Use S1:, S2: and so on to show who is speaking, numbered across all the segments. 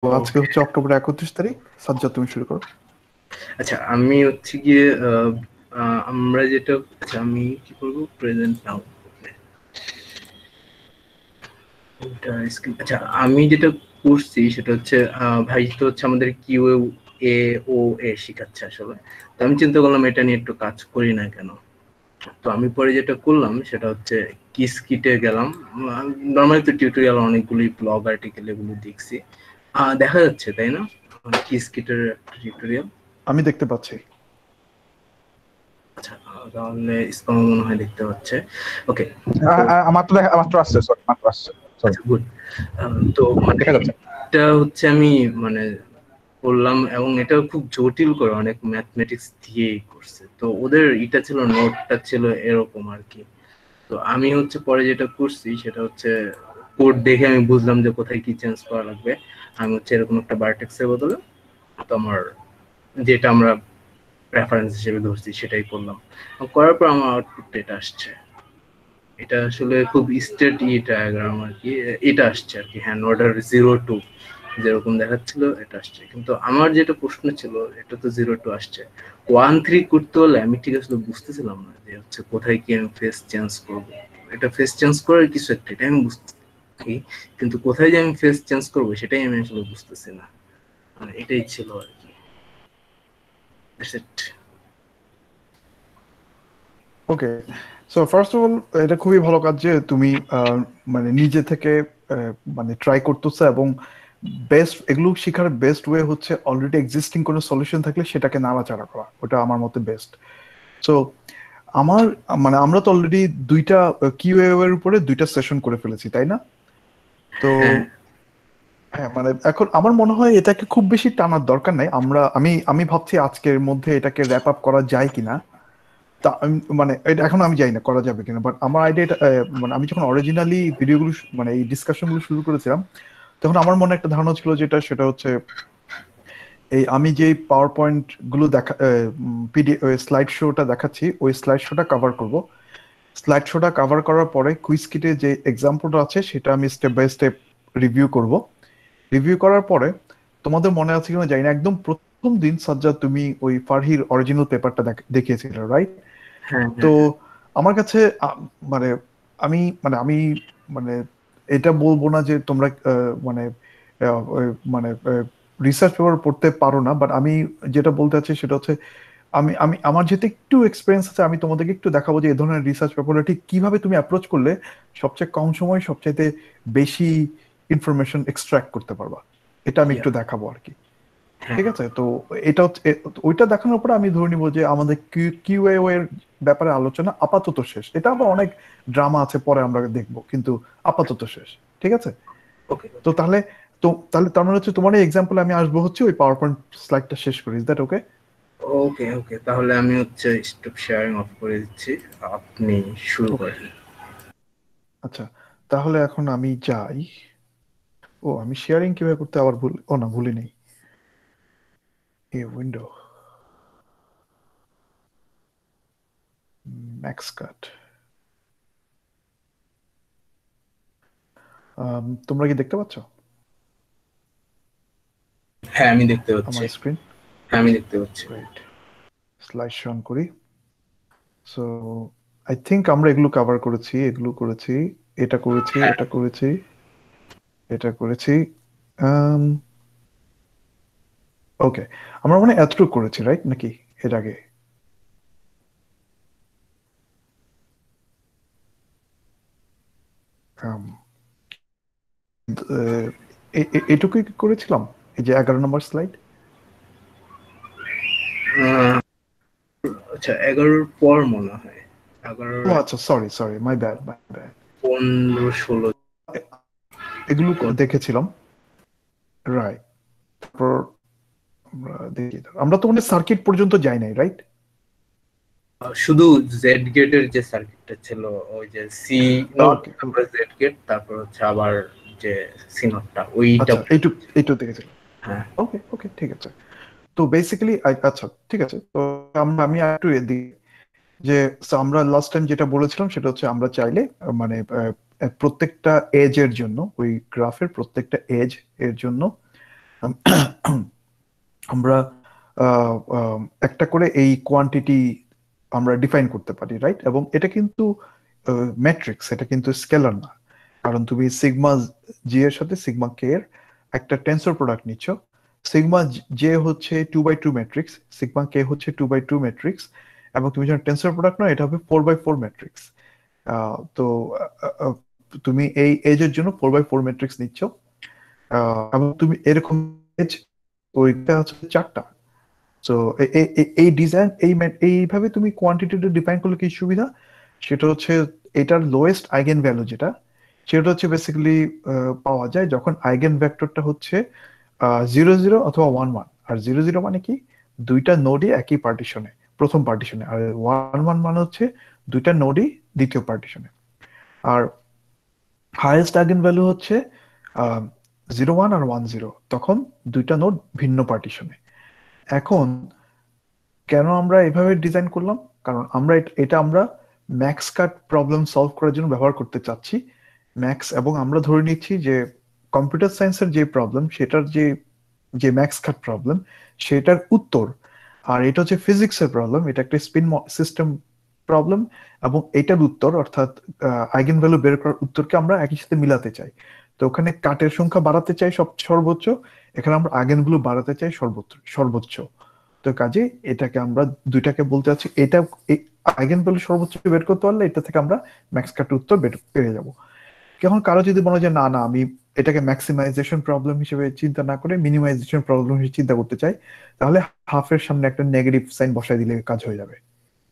S1: আজকে
S2: ওকে।
S1: হচ্ছে অক্টোবর 31 তারিখ। সাজ্জাদ, তুমি শুরু করো।
S2: আচ্ছা, আমি হচ্ছে গিয়ে আমরা যেটা, আচ্ছা আমি কি করবো, প্রেজেন্ট নাও। আচ্ছা, আমি যেটা করছি সেটা হচ্ছে ভাই তো হচ্ছে আমাদের কিউ এ ও এ শিখাচ্ছে আসলে। তো আমি চিন্তা করলাম এটা নিয়ে একটু কাজ করি না কেন। তো আমি পরে যেটা করলাম সেটা হচ্ছে কিসকিটে গেলাম। নর্মালি তো টিউটোরিয়াল অনেকগুলি ব্লগ আর্টিকেল এগুলো দেখছি। দেখা যাচ্ছে তাই না, কিসকিটের একটা টিউটোরিয়াল?
S1: আমি দেখতে পাচ্ছি।
S2: আচ্ছা, তাহলে স্পাম মনে হয় দেখতে পাচ্ছে। ওকে। তো
S3: আমার তো মাত্র আসছে, সরি মাত্র আসছে, সরি।
S2: আচ্ছা, গুড। তো মানে
S3: দেখা যাচ্ছে।
S2: এটা হচ্ছে আমি মানে করলাম, এবং এটা খুব জটিল করে অনেক ম্যাথমেটিক্স দিয়েই করছে। তো ওদের এটা ছিল, নোটটা ছিল এরকম আর কি। তো আমি হচ্ছে পরে যেটা করছি সেটা হচ্ছে কোড দেখে আমি বুঝলাম যে কোথায় কি চেঞ্জ করা লাগবে। আমি হচ্ছে এরকম একটা ভার্টেক্সের বদলে তোমার যেটা আমরা রেফারেন্স হিসেবে ধরছি সেটাই করলাম। করার পর আমার আউটপুট এটা আসছে। এটা আসলে খুব স্টেট ডায়াগ্রাম আর কি। এটা আসছে আর কি, হ্যান্ড অর্ডার 0 2 যেরকম দেখাচ্ছিল এটা আসছে। কিন্তু আমার যেটা প্রশ্ন ছিল, এটা তো 0 2 আসছে, 1 3 করতে হলে আমি ঠিক আসলে বুঝতেছিলাম না যে হচ্ছে কোথায় কি আমি ফেস চেঞ্জ করব। এটা ফেস চেঞ্জ করার কিছু একটা, এটা আমি বুঝতে, কিন্তু কোথায় যে আমি ফেস চেঞ্জ করবো সেটাই আমি আসলে বুঝতেছি না। মানে এটাই ছিল আর কি। That's it.
S1: Okay, so first of all, এটা খুবই ভালো কাজ যে তুমি মানে নিজে থেকে মানে ট্রাই করতেছো, এবং বেস্ট এগুলো শেখার বেস্ট ওয়ে হচ্ছে অলরেডি এক্সিস্টিং কোনো সলিউশন থাকলে সেটাকে নাড়াচাড়া করা, ওটা আমার মতে বেস্ট। সো আমার মানে আমরা তো অলরেডি দুইটা কিউএ এর উপরে দুইটা সেশন করে ফেলেছি, তাই না? তো
S2: হ্যাঁ।
S1: হ্যাঁ, মানে এখন আমার মনে হয় এটাকে খুব বেশি টানার দরকার নাই। আমি আমি ভাবছি আজকের মধ্যে এটাকে র্যাপ আপ করা যায় কিনা। তা মানে এটা এখন আমি জানি না করা যাবে কিনা, বাট আমার আইডিয়াটা মানে আমি যখন অরিজিনালি ভিডিওগুলো মানে এই ডিসকাশন গুলো শুরু করেছিলাম, তখন আমার মনে একটা ধারণা ছিল, যেটা সেটা হচ্ছে এই আমি যে পাওয়ার পয়েন্ট গুলো দেখা পিডি স্লাইড শোটা দেখাচ্ছি, ওই স্লাইড শোটা কভার করব। স্লাইড শোটা কভার করার পরে কুইজ কিটে যে এক্সাম্পলটা আছে সেটা আমি স্টেপ বাই স্টেপ রিভিউ করব। রিভিউ করার পরে তোমাদের মনে আছে কিনা জানি না, একদম প্রথম দিন সাজ্জাদ তুমি ওই ফারহির অরিজিনাল পেপারটা দেখিয়েছিলে, রাইট?
S2: হ্যাঁ,
S1: তো
S2: হ্যাঁ, হ্যাঁ।
S1: আমার কাছে মানে আমি মানে এটা বলবো না যে তোমরা মানে মানে রিসার্চ পেপার পড়তে পারো না, বাট আমি যেটা বলতে চাচ্ছি সেটা হচ্ছে আমি আমি আমার যেহেতু একটু এক্সপিরিয়েন্স আছে, আমি তোমাদেরকে একটু দেখাবো যে এই ধরনের রিসার্চ পেপারটা ঠিক কিভাবে তুমি অ্যাপ্রোচ করলে সবচেয়ে কম সময় সবচাইতে বেশি ইনফরমেশন এক্সট্রাক্ট করতে পারবা। এটা আমি
S2: ইয়া।
S1: একটু দেখাবো আর কি।
S2: হ্যাঁ।
S1: ঠিক আছে, তো এটা হচ্ছে ওইটা দেখানোর পরে আমি ধরে নিবো যে আমাদের কিউএ এর ব্যাপারে আলোচনা আপাতত শেষ। এটা আবার অনেক ড্রামা আছে, পরে আমরা দেখবো, কিন্তু আপাতত শেষ। ঠিক আছে।
S2: ওকে,
S1: তো
S2: ওকে।
S1: তাহলে তার মানে হচ্ছে তোমার এই এক্সাম্পল আমি আসবো হচ্ছে ওই পাওয়ার পয়েন্ট স্লাইডটা শেষ করি। ইজ দ্যাট ওকে?
S2: ওকে, ওকে, তাহলে আমি হচ্ছে স্টপ শেয়ারিং অফ করে দিচ্ছি। আপনি শুরু
S1: ওকে,
S2: করেন।
S1: আচ্ছা, তাহলে এখন আমি যাই। ও, আমি শেয়ারিং কিভাবে করতে আবার ও না, ভুলি নেই। এই উইন্ডো, ম্যাক্স কাট। তোমরা কি দেখতে পাচ্ছ
S2: হ্যাঁ, আমি দেখতে পাচ্ছি।
S1: আমার স্ক্রিন?
S2: হ্যাঁ, আমি দেখতে পাচ্ছি।
S1: রাইট, স্লাইড শো অন করি। সো আই থিংক আমরা এগুলো কভার করেছি, এগুলো করেছি, এটা করেছি,
S2: হ্যাঁ।
S1: এটা করেছি, এটা করেছি। ওকে, আমরা মানে এতটুকু করেছি, রাইট নাকি এর আগে? Um, এটুকুই করেছিলাম, এই যে 11 নম্বর স্লাইড।
S2: আহ, আচ্ছা, 11-র পর মনে হয়।
S1: ও
S2: 11,
S1: আচ্ছা, sorry sorry, my bad my bad.
S2: 15, 16।
S1: এগুলো দেখেছিলাম, রাইট। তারপর আমরা তো মানে সার্কিট পর্যন্ত যাই নাই, রাইট?
S2: শুধু জেড গেটের যে সার্কিটটা ছিল, ওই যে সি নোট,
S1: ওকে
S2: তারপর
S1: ওকে,
S2: জেড গেট, তারপর হচ্ছে আবার যে সি নোটটা ওইটা।
S1: আচ্ছা, এইটুক এইটুকু দেখেছিলাম।
S2: হ্যাঁ।
S1: ওকে ওকে, ঠিক আছে। তো বেসিক্যালি আচ্ছা, ঠিক আছে। তো আমি একটু এদিকে যে so আমরা লাস্ট টাইম যেটা বলেছিলাম সেটা হচ্ছে আমরা চাইলে মানে প্রত্যেকটা এজ এর জন্য, ওই গ্রাফের প্রত্যেকটা এজ এর জন্য আমরা একটা করে এই কোয়ান্টিটি আমরা ডিফাইন করতে পারি, রাইট? এবং এটা কিন্তু ম্যাট্রিক্স, এটা কিন্তু স্কেলার না। কারণ তুমি সিগমা জি এর সাথে সিগমা কে এর একটা টেন্সর প্রোডাক্ট নিচ্ছ। সিগমা জে হচ্ছে 2x2 ম্যাট্রিক্স, সিগমা কে হচ্ছে 2x2 ম্যাট্রিক্স, এবং তুমি যখন টেন্সর প্রোডাক্ট নাও এটা হবে 4x4 ম্যাট্রিক্স। তো তুমি এই এজের জন্য 4x4 ম্যাট্রিক্স নিচ্ছ, এবং তুমি এরকম এজ ওইটা হচ্ছে 4টা। তো এই ডিজাইন এইভাবে তুমি কোয়ান্টিটিটা ডিফাইন করলে কি সুবিধা, সেটা হচ্ছে এটার লোয়েস্ট আইগেন ভ্যালু যেটা, সেটা হচ্ছে বেসিক্যালি পাওয়া যায় যখন আইগেন ভেক্টরটা হচ্ছে 0 0 অথবা 1 1। আর 0 0 মানে কি, দুইটা নোডই একই পার্টিশনে, প্রথম পার্টিশনে। আর 1 1 মানে হচ্ছে দুইটা নোডই দ্বিতীয় পার্টিশনে। আর হাইয়েস্ট আইগেন ভ্যালু হচ্ছে 0 1 আর 1 0, তখন দুইটা নোড ভিন্ন পার্টিশনে। এখন কেন আমরা এভাবে ডিজাইন করলাম, কারণ আমরা এটা আমরা ম্যাক্স কাট প্রবলেম সলভ করার জন্য ব্যবহার করতে চাচ্ছি। ম্যাক্স, এবং আমরা ধরে নিচ্ছি যে কম্পিউটার সায়েন্সের যে প্রবলেম, সেটার যে যে ম্যাক্স কাট প্রবলেম, সেটার উত্তর, আর এটা হচ্ছে ফিজিক্সের প্রবলেম, এটা একটা স্পিন সিস্টেম প্রবলেম, এবং এটার উত্তর অর্থাৎ আইগেন ভ্যালু বের করার উত্তরকে আমরা একই সাথে মিলাতে চাই। তো ওখানে কাটের সংখ্যা বাড়াতে চাই সর্বোচ্চ, এখানে আমরা আইগেন ভ্যালু বাড়াতে চাই সর্বোচ্চ। তো কাজে এটাকে আমরা দুইটাকে বলতে চাচ্ছি, এটা আইগেন ভ্যালু সর্বোচ্চ বের করতে পারলে এটা থেকে আমরা ম্যাক্স কাট উত্তর পেয়ে যাব। এখন কারো যদি মনে হয় যে না না, আমি এটাকে ম্যাক্সিমাইজেশন প্রবলেম হিসেবে চিন্তা না করে মিনিমাইজেশন প্রবলেম হিসেবে চিন্তা করতে চাই, তাহলে হাফের সামনে একটা নেগেটিভ সাইন বসাই দিলে কাজ হয়ে যাবে,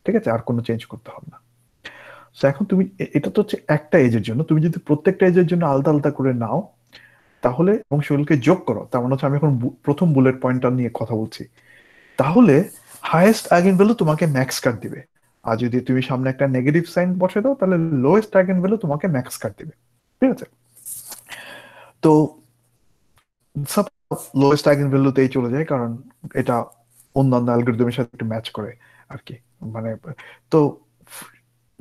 S1: ঠিক আছে? আর কোনো চেঞ্জ করতে হবে না। তো এখন তুমি এটা তো হচ্ছে একটা এজের জন্য, তুমি যদি প্রত্যেকটা এজের জন্য আলাদা আলাদা করে নাও তাহলে, এবং সেগুলোকে যোগ করো, তার মানে হচ্ছে আমি এখন প্রথম বুলেট পয়েন্টটা নিয়ে কথা বলছি, তাহলে হাইয়েস্ট আইগেন ভ্যালু তোমাকে ম্যাক্স কাট দিবে। আর যদি তুমি সামনে একটা নেগেটিভ সাইন বসে দাও তাহলে লোয়েস্ট আইগেন ভ্যালু তোমাকে ম্যাক্স কাট দিবে, ঠিক আছে? তো লোয়েস্ট আইগেন ভ্যালুতেই চলে যায়, কারণ এটা অন্যান্য অ্যালগরিদমের সাথে একটু ম্যাচ করে আর কি। মানে তো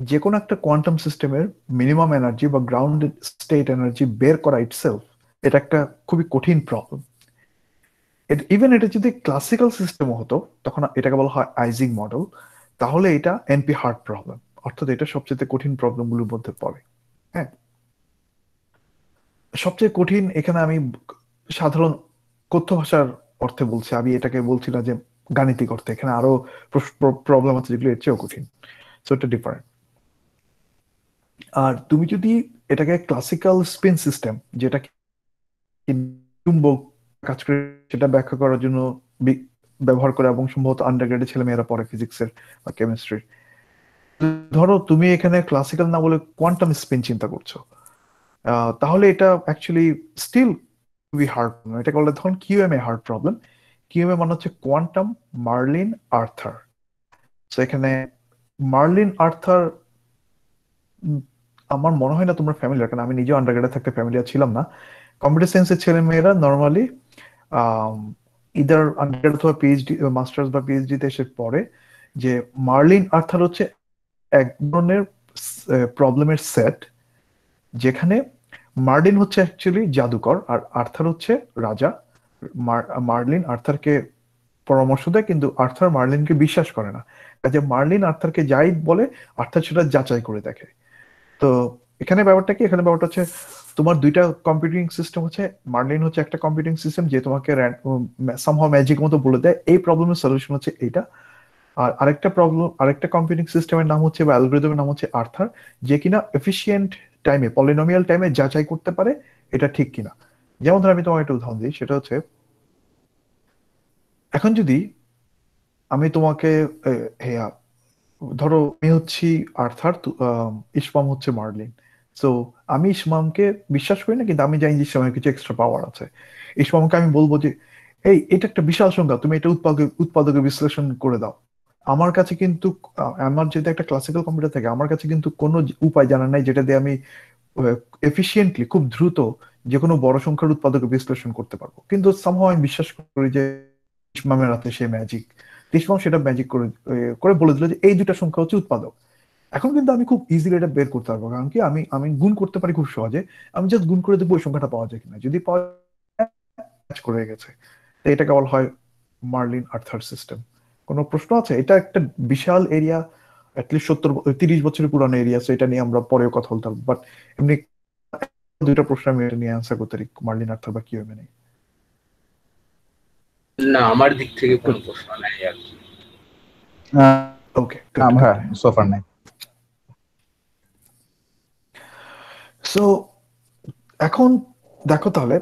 S1: যে কোনো একটা কোয়ান্টাম সিস্টেমের মিনিমাম এনার্জি বা গ্রাউন্ড স্টেট এনার্জি বের করা ইটসেলফ এটা একটা খুবই কঠিন প্রবলেম। ইভেন এটা যদি ক্লাসিক্যাল সিস্টেমও হতো, তখন এটাকে বলা হয় আইজিং মডেল, তাহলে এটা এনপি হার্ড প্রবলেম, অর্থাৎ এটা সবচেয়ে কঠিন প্রবলেমগুলোর মধ্যে পড়ে। হ্যাঁ, সবচেয়ে কঠিন এখানে আমি সাধারণ কথ্য ভাষার অর্থে বলছি, আমি এটাকে বলছি না যে গাণিতিক অর্থে। এখানে আরো প্রবলেম আছে যেগুলো এর চেয়েও কঠিন, সো এটা ডিফারেন্ট। আর তুমি যদি এটাকে ক্লাসিক্যাল স্পিন সিস্টেম, যেটা চুম্বক কাজ করে, সেটা ব্যাখ্যা করার জন্য ব্যবহার করে, এবং সম্ভবত আন্ডারগ্রেডের ছেলে মেয়েরা পড়ে ফিজিক্সের বা কেমিস্ট্রির। ধরো তুমি এখানে ক্লাসিক্যাল না বলে কোয়ান্টাম স্পিন চিন্তা করছো, তাহলে এটা অ্যাকচুয়ালি স্টিল খুবই হার্ড। এটাকে বলে ধরুন কিউএমএ হার্ড প্রবলেম। কিউএমএ মানে হচ্ছে কোয়ান্টাম মার্লিন আর্থার। তো এখানে মার্লিন আর্থার আমার মনে হয় না তোমরা ফ্যামিলিয়ার, কারণ আমি নিজেও আন্ডারগ্রেডে থাকতে ফ্যামিলিয়ার ছিলাম না। কম্পিউটার সায়েন্সের ছেলে মেয়েরা নর্মালি ইদার আন্ডারগ্রেড অথবা পিএইচডি, মাস্টার্স বা পিএইচডি তে এসে পড়ে যে মার্লিন আর্থার হচ্ছে এক ধরনের প্রবলেমের সেট, যেখানে মার্লিন হচ্ছে অ্যাকচুয়ালি জাদুকর আর আর্থার হচ্ছে রাজা। মার্লিন আর্থারকে পরামর্শ দেয়, কিন্তু আর্থার মার্লিনকে বিশ্বাস করে না। কাজে মার্লিন আর্থারকে যাই বলে, আর্থার সেটা যাচাই করে দেখে। তো এখানে ব্যাপারটা কি, এখানে ব্যাপারটা হচ্ছে তোমার দুইটা কম্পিউটিং সিস্টেম হচ্ছে, মার্লিন হচ্ছে একটা কম্পিউটিং সিস্টেম যে তোমাকে সামহাও ম্যাজিক মতো বলে দেয় এই প্রবলেমের সলিউশন হচ্ছে এইটা। আর আরেকটা কম্পিউটিং সিস্টেমের নাম হচ্ছে বা অ্যালগরিদমের নাম হচ্ছে আর্থার, যে কিনা এফিসিয়েন্ট টাইমে, পলিনোমিয়াল টাইমে যাচাই করতে পারে এটা ঠিক কিনা। যেমন ধর আমি তোমাকে একটা উদাহরণ দিই, সেটা হচ্ছে এখন যদি আমি তোমাকে হেয়া ধরো আমি হচ্ছি আর্থার, ইসমাম হচ্ছে মার্লিন। তো আমি ইসমামকে বিশ্বাস করি না, কিন্তু আমি জানি যে ইসমামের কিছু এক্সট্রা পাওয়ার আছে। ইসমামকে আমি বলবো যে এই এটা একটা বিশাল সংখ্যা, তুমি এটা উৎপাদকে বিশ্লেষণ করে দাও। আমার কাছে কিন্তু আমার যদি একটা ক্লাসিক্যাল কম্পিউটার থাকে, আমার কাছে কিন্তু কোনো উপায় জানা নাই যেটা দিয়ে আমি এফিসিয়েন্টলি খুব দ্রুত যে কোনো বড় সংখ্যার উৎপাদকে বিশ্লেষণ করতে পারবো। কিন্তু সামহাও আমি বিশ্বাস করি যে ইসমামের হাতে সে ম্যাজিক, ইসমাম সেটা ম্যাজিক করে করে বলে দিল যে এই দুটা সংখ্যা হচ্ছে উৎপাদক। এখন কিন্তু আমি খুব ইজিলি এটা বের করতে পারবো, কারণ কি আমি আমি গুণ করতে পারি খুব সহজে। আমি জাস্ট গুণ করে দেবো ওই সংখ্যাটা পাওয়া যায় কিনা, যদি পাওয়া যায় ম্যাচ করে গেছে। তো এটাকে বলা হয় মার্লিন আর্থার সিস্টেম। কোনো প্রশ্ন আছে? এটা একটা বিশাল এরিয়া, অ্যাটলিস্ট 30 বছরের পুরানো এরিয়া, সো এটা নিয়ে আমরা পরেও কথা বলতে পারবো। বাট এমনি দুইটা প্রশ্ন আমি এটা নিয়ে অ্যান্সার করতে পারি, মার্লিন আর্থার বা কিউএম নেই।
S2: না, আমার দিক থেকে কোনো প্রশ্ন নাই আর কি।
S1: ওকে,
S3: হ্যাঁ, সোফার নাই।
S1: সো এখন দেখো তাহলে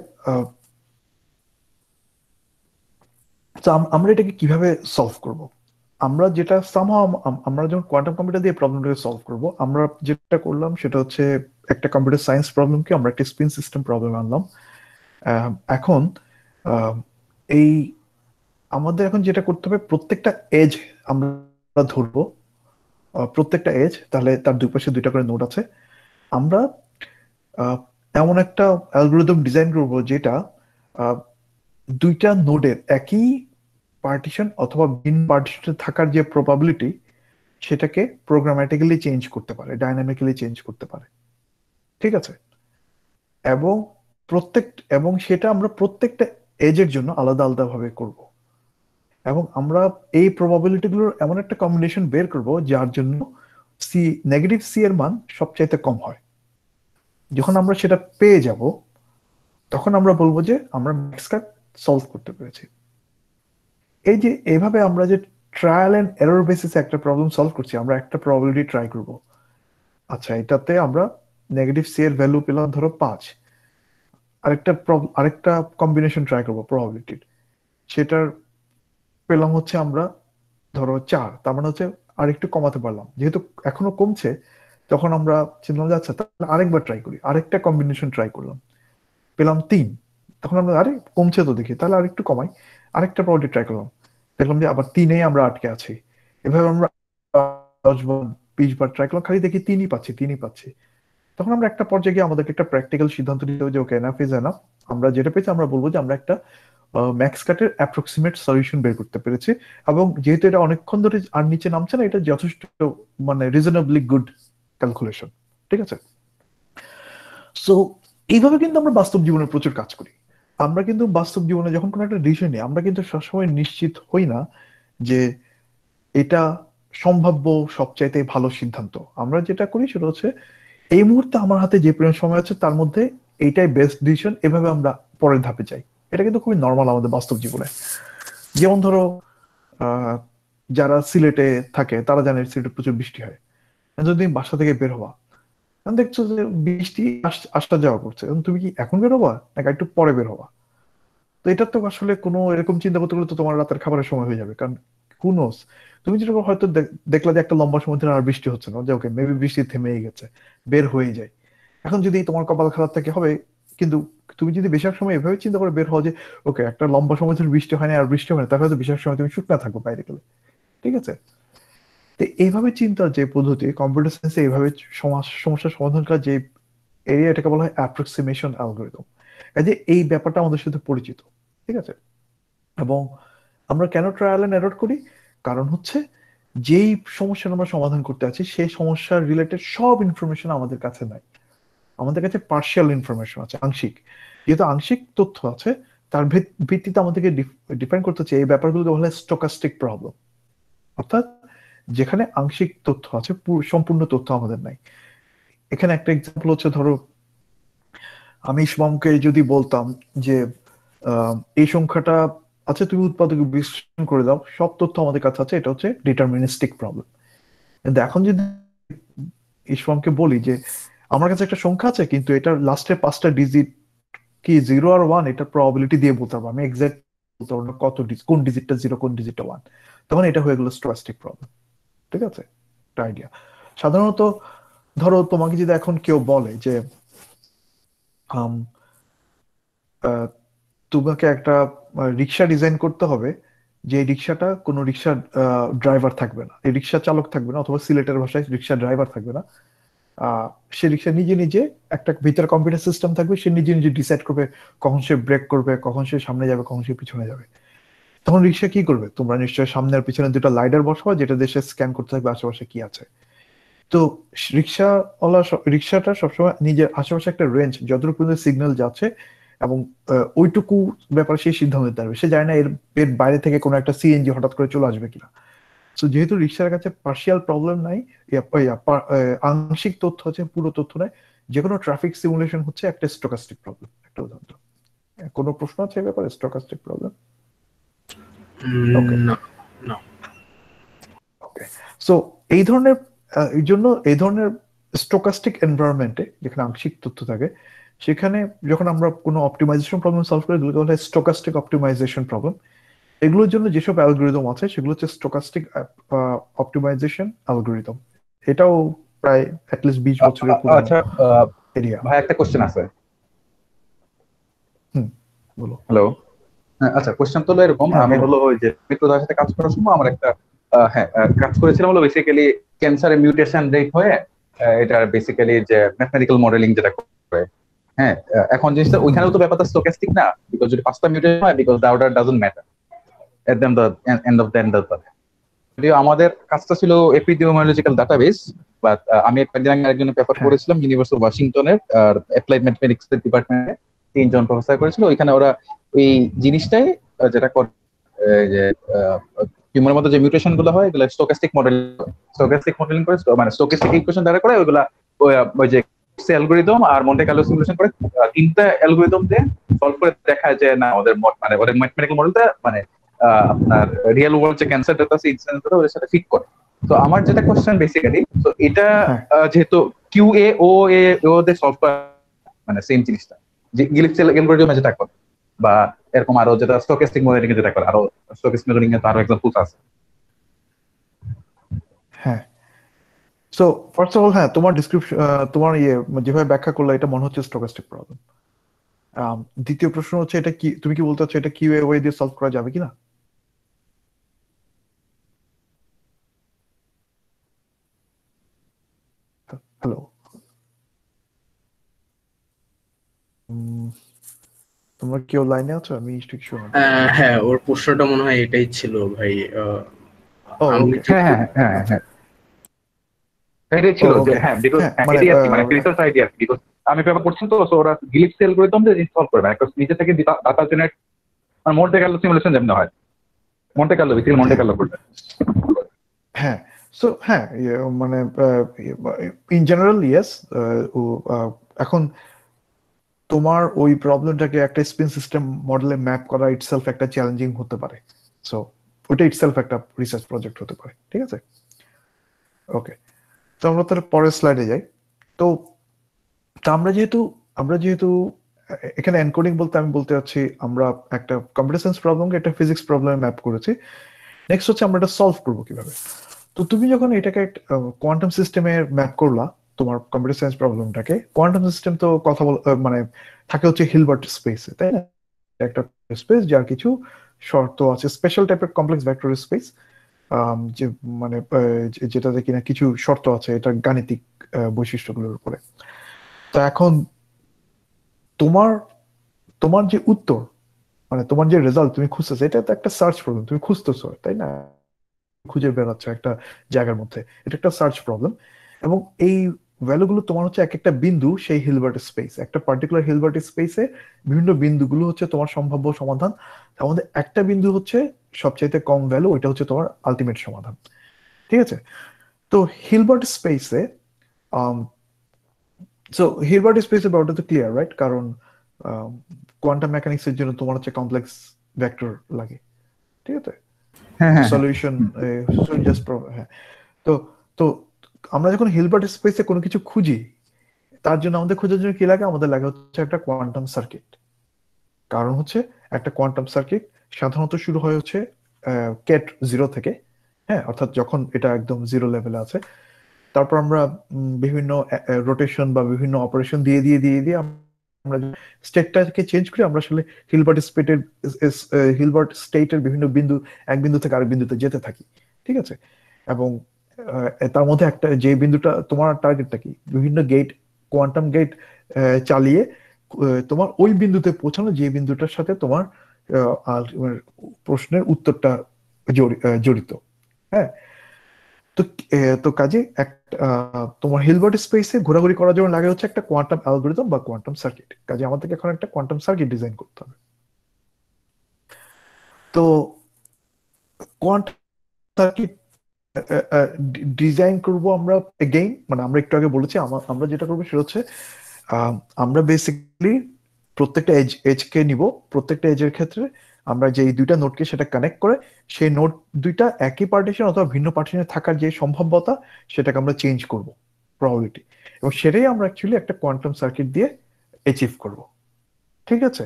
S1: আমরা এটাকে কিভাবে সলভ করব। আমরা যেটা আমরা যখন কোয়ান্টাম কম্পিউটার দিয়ে প্রবলেমটাকে সলভ করব, আমরা যেটা করলাম সেটা হচ্ছে একটা কম্পিউটার সায়েন্স প্রবলেমকে আমরা একটা স্পিন সিস্টেম প্রবলেম আনলাম। এখন এই আমাদের এখন যেটা করতে হবে, প্রত্যেকটা এজ আমরা ধরবো, প্রত্যেকটা এজ, তাহলে তার দুই পাশে দুইটা করে নোড আছে। আমরা এমন একটা অ্যালগরিদম ডিজাইন করব যেটা দুইটা নোডের একই পার্টিশন অথবা ভিন্ন পার্টিশনে থাকার যে প্রবাবিলিটি, সেটাকে প্রোগ্রামেটিক্যালি চেঞ্জ করতে পারে, ডাইনামিক্যালি চেঞ্জ করতে পারে। ঠিক আছে? এবং এবং সেটা আমরা প্রত্যেকটা এজের জন্য আলাদা আলাদা ভাবে করব। এবং আমরা এই প্রবাবিলিটি গুলোর এমন একটা কম্বিনেশন বের করব যার জন্য নেগেটিভ সি এর মান সবচাইতে কম হয়। যখন আমরা সেটা পেয়ে যাব, তখন আমরা বলবো যে আমরা ম্যাক্স কাট সলভ করতে পেরেছি। এই যে এইভাবে আমরা যে ট্রায়াল এন্ড এরর বেসিসে একটা প্রবলেম সলভ করছি, আমরা একটা প্রবাবিলিটি ট্রাই করব। আচ্ছা, এটাতে আমরা নেগেটিভ সি এর ভ্যালু পেলাম ধরো 5, আরেকটা কম্বিনেশন ট্রাই করবো প্রবাবিলিটির, সেটার পেলাম হচ্ছে আমরা ধরো 4, তার মানে হচ্ছে আরেকটু কমাতে পারলাম। যেহেতু এখনো কমছে, তখন আমরা চিন্তা যাচ্ছে তাহলে আরেকবার ট্রাই করি, আরেকটা কম্বিনেশন ট্রাই করলাম, পেলাম 3, তখন আমরা আরে কমছে তো দেখি, তাহলে আরেকটু কমাই, আরেকটা প্রবাবিলিটি ট্রাই করলাম, দেখলাম যে আবার 3-এই আমরা আটকে আছি। এভাবে আমরা 10 বার 20 বার ট্রাই করলাম, খালি দেখি 3ই পাচ্ছি। তখন আমরা একটা পর্যায়ে গিয়ে আমাদেরকে একটা প্র্যাকটিক্যাল সিদ্ধান্ত নিতে হবে যে ওকে, এনাফ ইজ এনাফ। আমরা যেটা পেয়েছি আমরা বলবো যে আমরা একটা ম্যাক্স কাটের অ্যাপ্রক্সিমেট সলিউশন বের করতে পেরেছি। এবং যেহেতু এটা অনেকক্ষণ ধরে আর নিচে নামছে না, এটা যথেষ্ট মানে রিজনেবলি গুড ক্যালকুলেশন। ঠিক আছে? সো এইভাবে কিন্তু আমরা বাস্তব জীবনে প্রচুর কাজ করি। আমরা কিন্তু বাস্তব জীবনে যখন কোনো একটা ডিসিশন নিই, আমরা কিন্তু সবসময় নিশ্চিত হই না যে এটা সম্ভাব্য সবচাইতে ভালো সিদ্ধান্ত। আমরা যেটা করি সেটা হচ্ছে এই মুহূর্তে আমার হাতে যে পরিমাণ সময় আছে তার মধ্যে এইটাই বেস্ট ডিসিশন, এভাবে আমরা পরের ধাপে যাই। এটা কিন্তু খুবই নর্মাল আমাদের বাস্তব জীবনে। যেমন ধরো আহ যারা সিলেটে থাকে তারা জানে সিলেটে প্রচুর বৃষ্টি হয়। যদি তুমি বাসা থেকে বের হওয়া, এখন দেখছো যে বৃষ্টি আসটা যাওয়া করছে, এখন তুমি কি এখন বের হবা নাকি একটু পরে বের হবা? তো এটা তো আসলে কোনো এরকম চিন্তা করতে গেলে তো তোমার রাতের খাবারের সময় হয়ে যাবে। কারণ হু নোস, তুমি যেটা হয়তো দেখলা যে একটা লম্বা সময় ধরে আর বৃষ্টি হচ্ছে না, যে ওকে মেবি বৃষ্টি থেমেই গেছে, বের হয়ে যায়। এখন যদি তোমার কপাল খারাপ থাকে হবে, কিন্তু তুমি যদি বেশিরভাগ সময় এভাবে চিন্তা করে বের হও যে ওকে একটা লম্বা সময় ধরে বৃষ্টি হয় না আর বৃষ্টি হয় না, তাহলে হয়তো বেশিরভাগ সময় তুমি শুকনা থাকবো বাইরে গেলে। ঠিক আছে? তো এইভাবে চিন্তার যে পদ্ধতি, কম্পিউটার সায়েন্সে এইভাবে সমস্যার সমাধান করার যে এরিয়া, এটাকে বলা হয় অ্যাপ্রক্সিমেশন অ্যালগরিদম। এই যে এই ব্যাপারটা আমাদের সাথে পরিচিত। ঠিক আছে? এবং আমরা কেন ট্রায়াল এন্ড এরর করি? কারণ হচ্ছে যেই সমস্যার আমরা সমাধান করতে আছি সেই সমস্যার রিলেটেড সব ইনফরমেশন আমাদের কাছে নাই। আমাদের কাছে পার্শিয়াল ইনফরমেশন আছে, আংশিক। যেহেতু আংশিক তথ্য আছে, তার ভিত্তিতে আমাদেরকে ডিফাইন করতে হচ্ছে এই ব্যাপারগুলোকে বলা হয় স্টোকাস্টিক প্রবলেম। অর্থাৎ যেখানে আংশিক তথ্য আছে, সম্পূর্ণ তথ্য আমাদের নাই। এখানে একটা এক্সাম্পল হচ্ছে, ধরো আমি শিবমকে যদি বলতাম যে এই সংখ্যাটা আচ্ছা তুমি উৎপাদক বিশ্লেষণ করে দাও, সব তথ্য আমাদের কাছে আছে, এটা হচ্ছে ডিটারমিনিস্টিক প্রবলেম। কিন্তু এখন যদি ইসলামকে বলি যে আমার কাছে একটা সংখ্যা আছে, কিন্তু এটার লাস্টের 5টা ডিজিট কি 0 আর 1, এটা প্রবাবিলিটি দিয়ে বলতে পারবো, আমি এক্সাক্ট বলতে পারবো না কোন ডিজিটটা 0 কোন ডিজিটটা 1, তখন এটা হয়ে গেল স্টোকাস্টিক প্রবলেম। ঠিক আছে? একটা আইডিয়া। সাধারণত ধরো তোমাকে যদি এখন কেউ বলে যে আম, আহ, তোমাকে একটা রিক্সা ডিজাইন করতে হবে, যে রিক্সাটা কোনো রিক্সা ড্রাইভার থাকবে না, এই রিক্সা চালক থাকবে না, অথবা সিলেটের ভাষায় রিক্সা ড্রাইভার থাকবে না। আহ সে রিক্সা নিজে নিজে একটা ভিতরে কম্পিউটার সিস্টেম থাকবে, সে নিজে নিজে ডিসাইড করবে কখন সে ব্রেক করবে, কখন সে সামনে যাবে, কখন সে পিছনে যাবে। তখন রিক্সা কি করবে? তোমরা নিশ্চয়ই সামনে আর পিছনে দুটো লাইডার বসাবো, যেটা দেশে স্ক্যান করতে থাকবে আশেপাশে কি আছে। তো রিক্সাটা সবসময় নিজের আশেপাশে একটা রেঞ্জ, যতটুকু পর্যন্ত সিগন্যাল যাচ্ছে এবং ওইটুকু ব্যাপারে সে সিদ্ধান্ত নিতে পারবে। সে জানে না এর এর বাইরে থেকে কোনো একটা সিএনজি হঠাৎ করে চলে আসবে কিনা। সো যেহেতু রিক্সার কাছে পার্শিয়াল প্রবলেম নাই, আংশিক তথ্য আছে, পুরো তথ্য নাই, যে কোনো ট্রাফিক সিমুলেশন হচ্ছে একটা স্টোকাস্টিক প্রবলেম। একটা উদাহরণ দাও। কোনো প্রশ্ন আছে এই ব্যাপারে? Stochastic problem. ওকে
S2: না না
S1: ওকে। সো এই ধরনের এই জন্য এই ধরনের স্টোকাস্টিক এনভায়রনমেন্টে যেখানে আংশিক তথ্য থাকে, সেখানে যখন আমরা কোনো অপটিমাইজেশন প্রবলেম সলভ করি, এগুলোকে বলা হয় স্টোকাস্টিক অপটিমাইজেশন প্রবলেম। এগুলোর জন্য যেসব অ্যালগোরিদম আছে সেগুলো হচ্ছে স্টোকাস্টিক অপটিমাইজেশন অ্যালগোরিদম। এটাও প্রায় অ্যাটলিস্ট 20 বছরের পুরনো
S3: আচ্ছা,
S1: এরিয়া।
S3: ভাই একটা কোশ্চেন আছে।
S1: বলো।
S3: হ্যালো। আচ্ছা, কোশ্চেন তো হলো এরকম,
S1: হ্যাঁ,
S3: আমি
S1: বলো।
S3: হলো ওই যে মিত্রদার সাথে কাজ করার সময় আমার একটা কাজ করেছিলাম হলো বেসিক্যালি ক্যান্সারের মিউটেশন রেট হয়ে এটা বেসিক্যালি যে ম্যাথমেটিক্যাল মডেলিং যেটা করে। হ্যাঁ, এখন জিনিসটা ওইখানেও তো ব্যাপারটা স্ট্যাটিস্টিক না, বিকজ যদি 5টা মিউটেশন হয়, because the order doesn't matter at the end of the যদিও আমাদের কাজটা ছিল এপিডিমিওলজিক্যাল ডাটাবেস, বাট আমি কয়েকদিন আগে একজনের পেপার
S1: হ্যাঁ।
S3: করেছিলাম ইউনিভার্সিটি অফ ওয়াশিংটনের অ্যাপ্লাইড ম্যাথমেটিক্স ডিপার্টমেন্টে। 3 জন প্রফেসর করেছিল, ওইখানে ওরা ওই জিনিসটাই যেটা করে যে টিউমারের মধ্যে যে মিউটেশন গুলো হয় এগুলো স্টোকাস্টিক মডেলিং করে, মানে স্টোকাস্টিক ইকুয়েশন দ্বারা করে ওইগুলা ওই যে অ্যালগোরিদম আর মন্টে কার্লো সিমুলেশন করে 3টা অ্যালগোরিদম দিয়ে সলভ করে দেখায় যে না ওদের মানে ওদের ম্যাথমেটিক্যাল মডেলটা মানে আপনার রিয়েল ওয়ার্ল্ড যে ক্যান্সার ডেটা আছে ইনসিডেন্স ডেটা ওদের সাথে ফিট করে। তো আমার যেটা কোশ্চেন বেসিক্যালি, তো এটা যেহেতু কিউএ ও এ ওদের সলভ করা মানে সেম জিনিসটা যে গিলিপস অ্যালগরিদম যেটা করে, বা এরকম আরো যেটা স্টকিস্টিক মডেলিং যেটা করে, আরো স্টকিস্টিক মডেলিং এর আরো এক্সাম্পল আছে।
S1: হ্যাঁ। সো ফার্স্ট অফ অল, হ্যাঁ, তোমার ডিসক্রিপশন, তোমার যেভাবে ব্যাখ্যা করলে এটা মনে হচ্ছে স্টকিস্টিক প্রবলেম। দ্বিতীয় প্রশ্ন হচ্ছে এটা কি, তুমি কি বলতে চাচ্ছো এটা কিউএ ওয়ে দিয়ে সলভ করা যাবে কিনা? হ্যালো, তোমরা কেউ লাইনে আছো? আমি ঠিক শুনো।
S2: হ্যাঁ, ওর প্রশ্নটা মনে হয় এটাই ছিল ভাই। আমি
S1: ওকে।
S3: হ্যাঁ হ্যাঁ হ্যাঁ হ্যাঁ এটাই ছিল যে হ্যাঁ, বিকজ
S1: মানে
S3: এটাই আর কি, মানে রিসার্চ আইডিয়া আর কি, বিকজ আমি পেপার পড়ছি তো, সো ওরা গিলিপস অ্যালগরিদম দিয়ে সলভ করবে, একটা নিজে থেকে ডাটা জেনারেট, মানে মন্টে কার্লো সিমুলেশন যেমন হয়, Monte Carlo basically Monte Carlo করবে।
S1: হ্যাঁ। সো হ্যাঁ, মানে ইন জেনারেল ইয়েস। এখন তোমার ওই প্রবলেমটাকে একটা স্পিন সিস্টেম মডেলে ম্যাপ করা ইটসেলফ একটা চ্যালেঞ্জিং হতে পারে। সো ওইটা ইটসেলফ একটা রিসার্চ প্রজেক্ট হতে পারে। ঠিক আছে, ওকে। তো আমরা তাহলে পরের স্লাইডে যাই। তো আমরা যেহেতু এখানে এনকোডিং বলতে আমি বলতে চাচ্ছি আমরা একটা কম্পিউটার সায়েন্স প্রবলেমকে একটা ফিজিক্স প্রবলেমে ম্যাপ করেছি। নেক্সট হচ্ছে আমরা এটা সলভ করবো কিভাবে। তো তুমি যখন এটাকে কোয়ান্টাম সিস্টেমে ম্যাপ করলা, তোমার কম্পিউটার সায়েন্স প্রবলেমটাকে, কোয়ান্টাম সিস্টেম তো কথা বল মানে থাকে হচ্ছে হিলবার্ট স্পেসে, তাই না? একটা স্পেস যার কিছু শর্ত আছে, স্পেশাল টাইপের কমপ্লেক্স ভেক্টর স্পেস, যে মানে যেটাতে কিনা কিছু শর্ত আছে এটা গাণিতিক বৈশিষ্ট্যগুলোর উপরে। তো এখন তোমার তোমার যে উত্তর, মানে তোমার যে রেজাল্ট তুমি খুঁজতেছো, এটা তো একটা সার্চ প্রবলেম, তুমি খুঁজতেছো, তাই না? খুঁজে বেড়াচ্ছ একটা জায়গার মধ্যে, এটা একটা সার্চ প্রবলেম। এবং এই ভ্যালুগুলো তোমার হচ্ছে এক একটা বিন্দু সেই হিলবার্ট স্পেস, একটা পার্টিকুলার হিলবার্ট স্পেসে বিভিন্ন বিন্দুগুলো হচ্ছে তোমার সম্ভাব্য সমাধান। তার মধ্যে একটা বিন্দু হচ্ছে সবচাইতে কম ভ্যালু, ওইটা হচ্ছে তোমার আলটিমেট সমাধান। ঠিক আছে। তো হিলবার্ট স্পেসে হিলবার্ট স্পেসে ব্যাপারটা তো ক্লিয়ার, রাইট? কারণ কোয়ান্টাম মেকানিক্স এর জন্য তোমার হচ্ছে কমপ্লেক্স ভেক্টর লাগে। ঠিক আছে,
S3: হ্যাঁ হ্যাঁ
S1: সলিউশন জাস্ট। হ্যাঁ। তো তো আমরা যখন হিলবার্ট স্পেসে কোনো কিছু খুঁজি, তার জন্য আমাদের খোঁজার জন্য কি লাগে? আমাদের লাগে হচ্ছে একটা কোয়ান্টাম সার্কিট। কারণ হচ্ছে একটা কোয়ান্টাম সার্কিট সাধারণত শুরু হয় হচ্ছে কেট জিরো থেকে। হ্যাঁ, অর্থাৎ যখন এটা একদম জিরো লেভেলে আছে, তারপর আমরা বিভিন্ন রোটেশন বা বিভিন্ন অপারেশন দিয়ে দিয়ে দিয়ে দিয়ে আমরা স্টেটটাকে চেঞ্জ করি, আমরা আসলে হিলবার্ট স্টেটের বিভিন্ন বিন্দু, এক বিন্দু থেকে আরেক বিন্দুতে যেতে থাকি। ঠিক আছে। এবং তার মধ্যে একটা যে বিন্দুটা তোমার টার্গেটটা কি, বিভিন্ন গেট, কোয়ান্টাম গেট চালিয়ে তোমার ওই বিন্দুতে পৌঁছানো, যে বিন্দুটার সাথে তোমার প্রশ্নের উত্তরটা জড়িত। হ্যাঁ। তো তো কাজে তোমার হিলবার্ট স্পেসে ঘোরাঘুরি করার জন্য লাগে হচ্ছে একটা কোয়ান্টাম অ্যালগরিদম বা কোয়ান্টাম সার্কিট। কাজে আমাদেরকে এখন একটা কোয়ান্টাম সার্কিট ডিজাইন করতে হবে। তো কোয়ান্টাম সার্কিট ডিজাইন করব আমরা এগেইন, মানে আমরা একটু আগে বলেছি আমরা যেটা করবো সেটা হচ্ছে আমরা বেসিক্যালি প্রত্যেকটা এজকে নিব, প্রত্যেকটা এজের ক্ষেত্রে আমরা যে এই দুইটা নোডকে সেটা কানেক্ট করে সেই নোড দুইটা একই পার্টিশন অথবা ভিন্ন পার্টিশনে থাকার যে সম্ভাব্যতা সেটাকে আমরা চেঞ্জ করব, প্রবাবিলিটি, এবং সেটাই আমরা অ্যাকচুয়ালি একটা কোয়ান্টাম সার্কিট দিয়ে অ্যাচিভ করব। ঠিক আছে?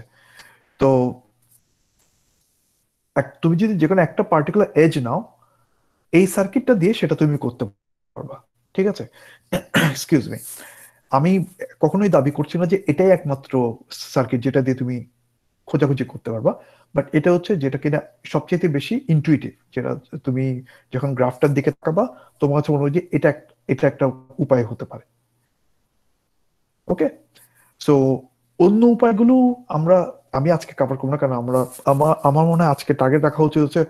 S1: তো তুমি যদি যে কোনো একটা পার্টিকুলার এজ নাও, এই সার্কিটটা দিয়ে সেটা তুমি করতে পারবা। ঠিক আছে? এক্সকিউজ মি, আমি কখনোই দাবি করছি না যে এটাই একমাত্র সার্কিট যেটা দিয়ে তুমি খোঁজাখুঁজি করতে পারবা, বাট এটা হচ্ছে যেটা কিনা সবচেয়ে বেশি ইনটুইটিভ, যেটা তুমি যখন গ্রাফটার দিকে তাকাবা তোমার কাছে মনে হয় যে এটা একটা উপায় হতে পারে। ওকে, সো অন্য উপায়গুলো আমি আজকে কভার করবো না, কারণ আমার মনে হয় আজকে টার্গেট রাখা উচিত হচ্ছে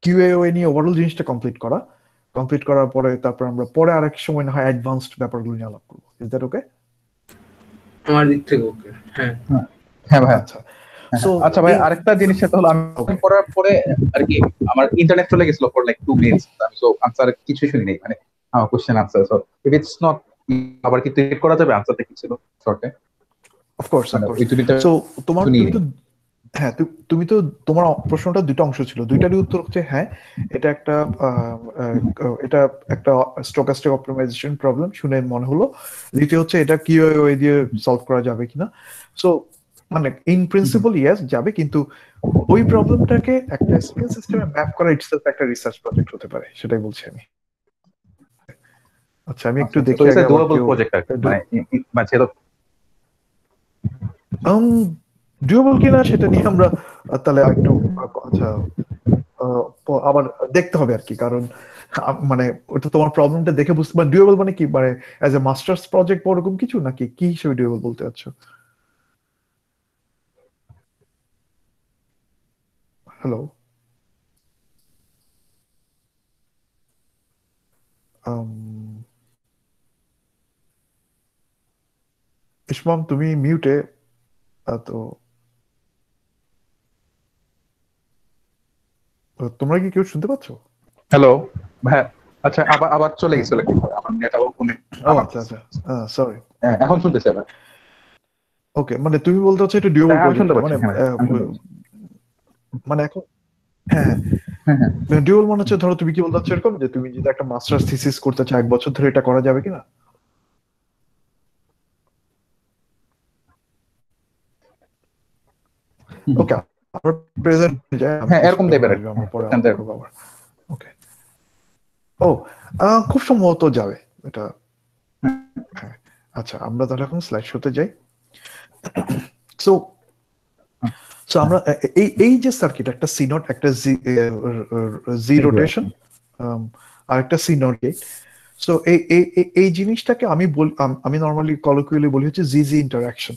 S1: কিউএওএ নিয়ে ওভারঅল জিনিসটা কমপ্লিট করার পরে তারপর আমরা পরে আরেক সময় না হয় অ্যাডভান্সড ব্যাপারগুলো নিয়ে আলাপ করবো। ইজ দ্যাট ওকে?
S2: আমার দিক থেকে ওকে। হ্যাঁ
S3: হ্যাঁ ভাই।
S1: আচ্ছা,
S3: সো আচ্ছা ভাই, আরেকটা জিনিস সেটা হলো আমি করার পরে আর কি আমার ইন্টারনেট চলে গেছিল ফর লাইক 2 মিনিটস, আমি সো আনসার কিছু শুনি নাই, মানে আমার question answer. So if it's not, আবার কি টিক করা যাবে? আনসারটা কি ছিল শর্টে?
S1: Of course. সো হ্যাঁ, তুমি তো তোমার প্রশ্নটা দুটো অংশ ছিল, দুইটারই উত্তর হচ্ছে হ্যাঁ, এটা একটা স্টকাস্টিক অপটিমাইজেশন প্রবলেম শুনে মনে হলো। দ্বিতীয় হচ্ছে এটা কিউএওএ দিয়ে সলভ করা যাবে কিনা। সো মানে ইন প্রিন্সিপাল ইয়েস যাবে, কিন্তু ওই প্রবলেমটাকে একটা স্কেল সিস্টেমে ম্যাপ করা ইটসেলফ একটা রিসার্চ প্রজেক্ট হতে পারে, সেটাই বলছি আমি। আচ্ছা, আমি একটু দেখি আগে
S3: ডুয়েবল প্রজেক্ট আর মানে সেটা
S1: ডুয়েবল কিনা সেটা নিয়ে আমরা তাহলে একটু আচ্ছা আবার দেখতে হবে আর কি, কারণ মানে ওটা তোমার প্রবলেমটা দেখে বুঝতে, মানে ডুয়েবল মানে কি, মানে অ্যাজ এ মাস্টার্স প্রজেক্ট বা ওরকম কিছু, নাকি কি হিসেবে ডুয়েবল বলতে চাচ্ছো? হ্যালো, ইসমাম তুমি মিউটে। তো তোমরা কি কেউ শুনতে পাচ্ছ?
S3: হ্যালো হ্যাঁ। আচ্ছা, আবার আবার চলে গেছিল আমার নেট। আবার ফোনে
S1: আচ্ছা আচ্ছা, সরি।
S3: এখন শুনতেছে আবার?
S1: ওকে, মানে তুমি বলতে হচ্ছে এটা ডুয়েবল
S3: আমি শুনতে
S1: প্রজেক্ট,
S3: পাচ্ছি।
S1: মানে
S3: হ্যাঁ আমি শুনতে পাচ্ছি।
S1: মানে এখন হ্যাঁ
S3: হ্যাঁ হ্যাঁ
S1: ডুয়েবল মনে হচ্ছে, ধরো তুমি কি বলতে চাচ্ছ এরকম যে তুমি যদি একটা মাস্টার্স থিসিস করতে চাও 1 বছর ধরে, এটা করা যাবে কিনা? ওকে, আমরা প্রেজেন্ট যাই,
S3: হ্যাঁ, এরকম টাইপের
S1: আমরা পরে আলাপ করবো আবার। ওকে, ও খুব সম্ভবত যাবে এটা। হ্যাঁ, আচ্ছা, আমরা তাহলে এখন স্লাইড শোতে যাই। সো সো আমরা এই যে সার্কিট, একটা সি নট, একটা জি রোটেশন, আর একটা সি নট গেট। সো এই জিনিসটাকে আমি নর্মালি কলোকিয়ালি বলি হচ্ছে জি জি ইন্টারাকশন।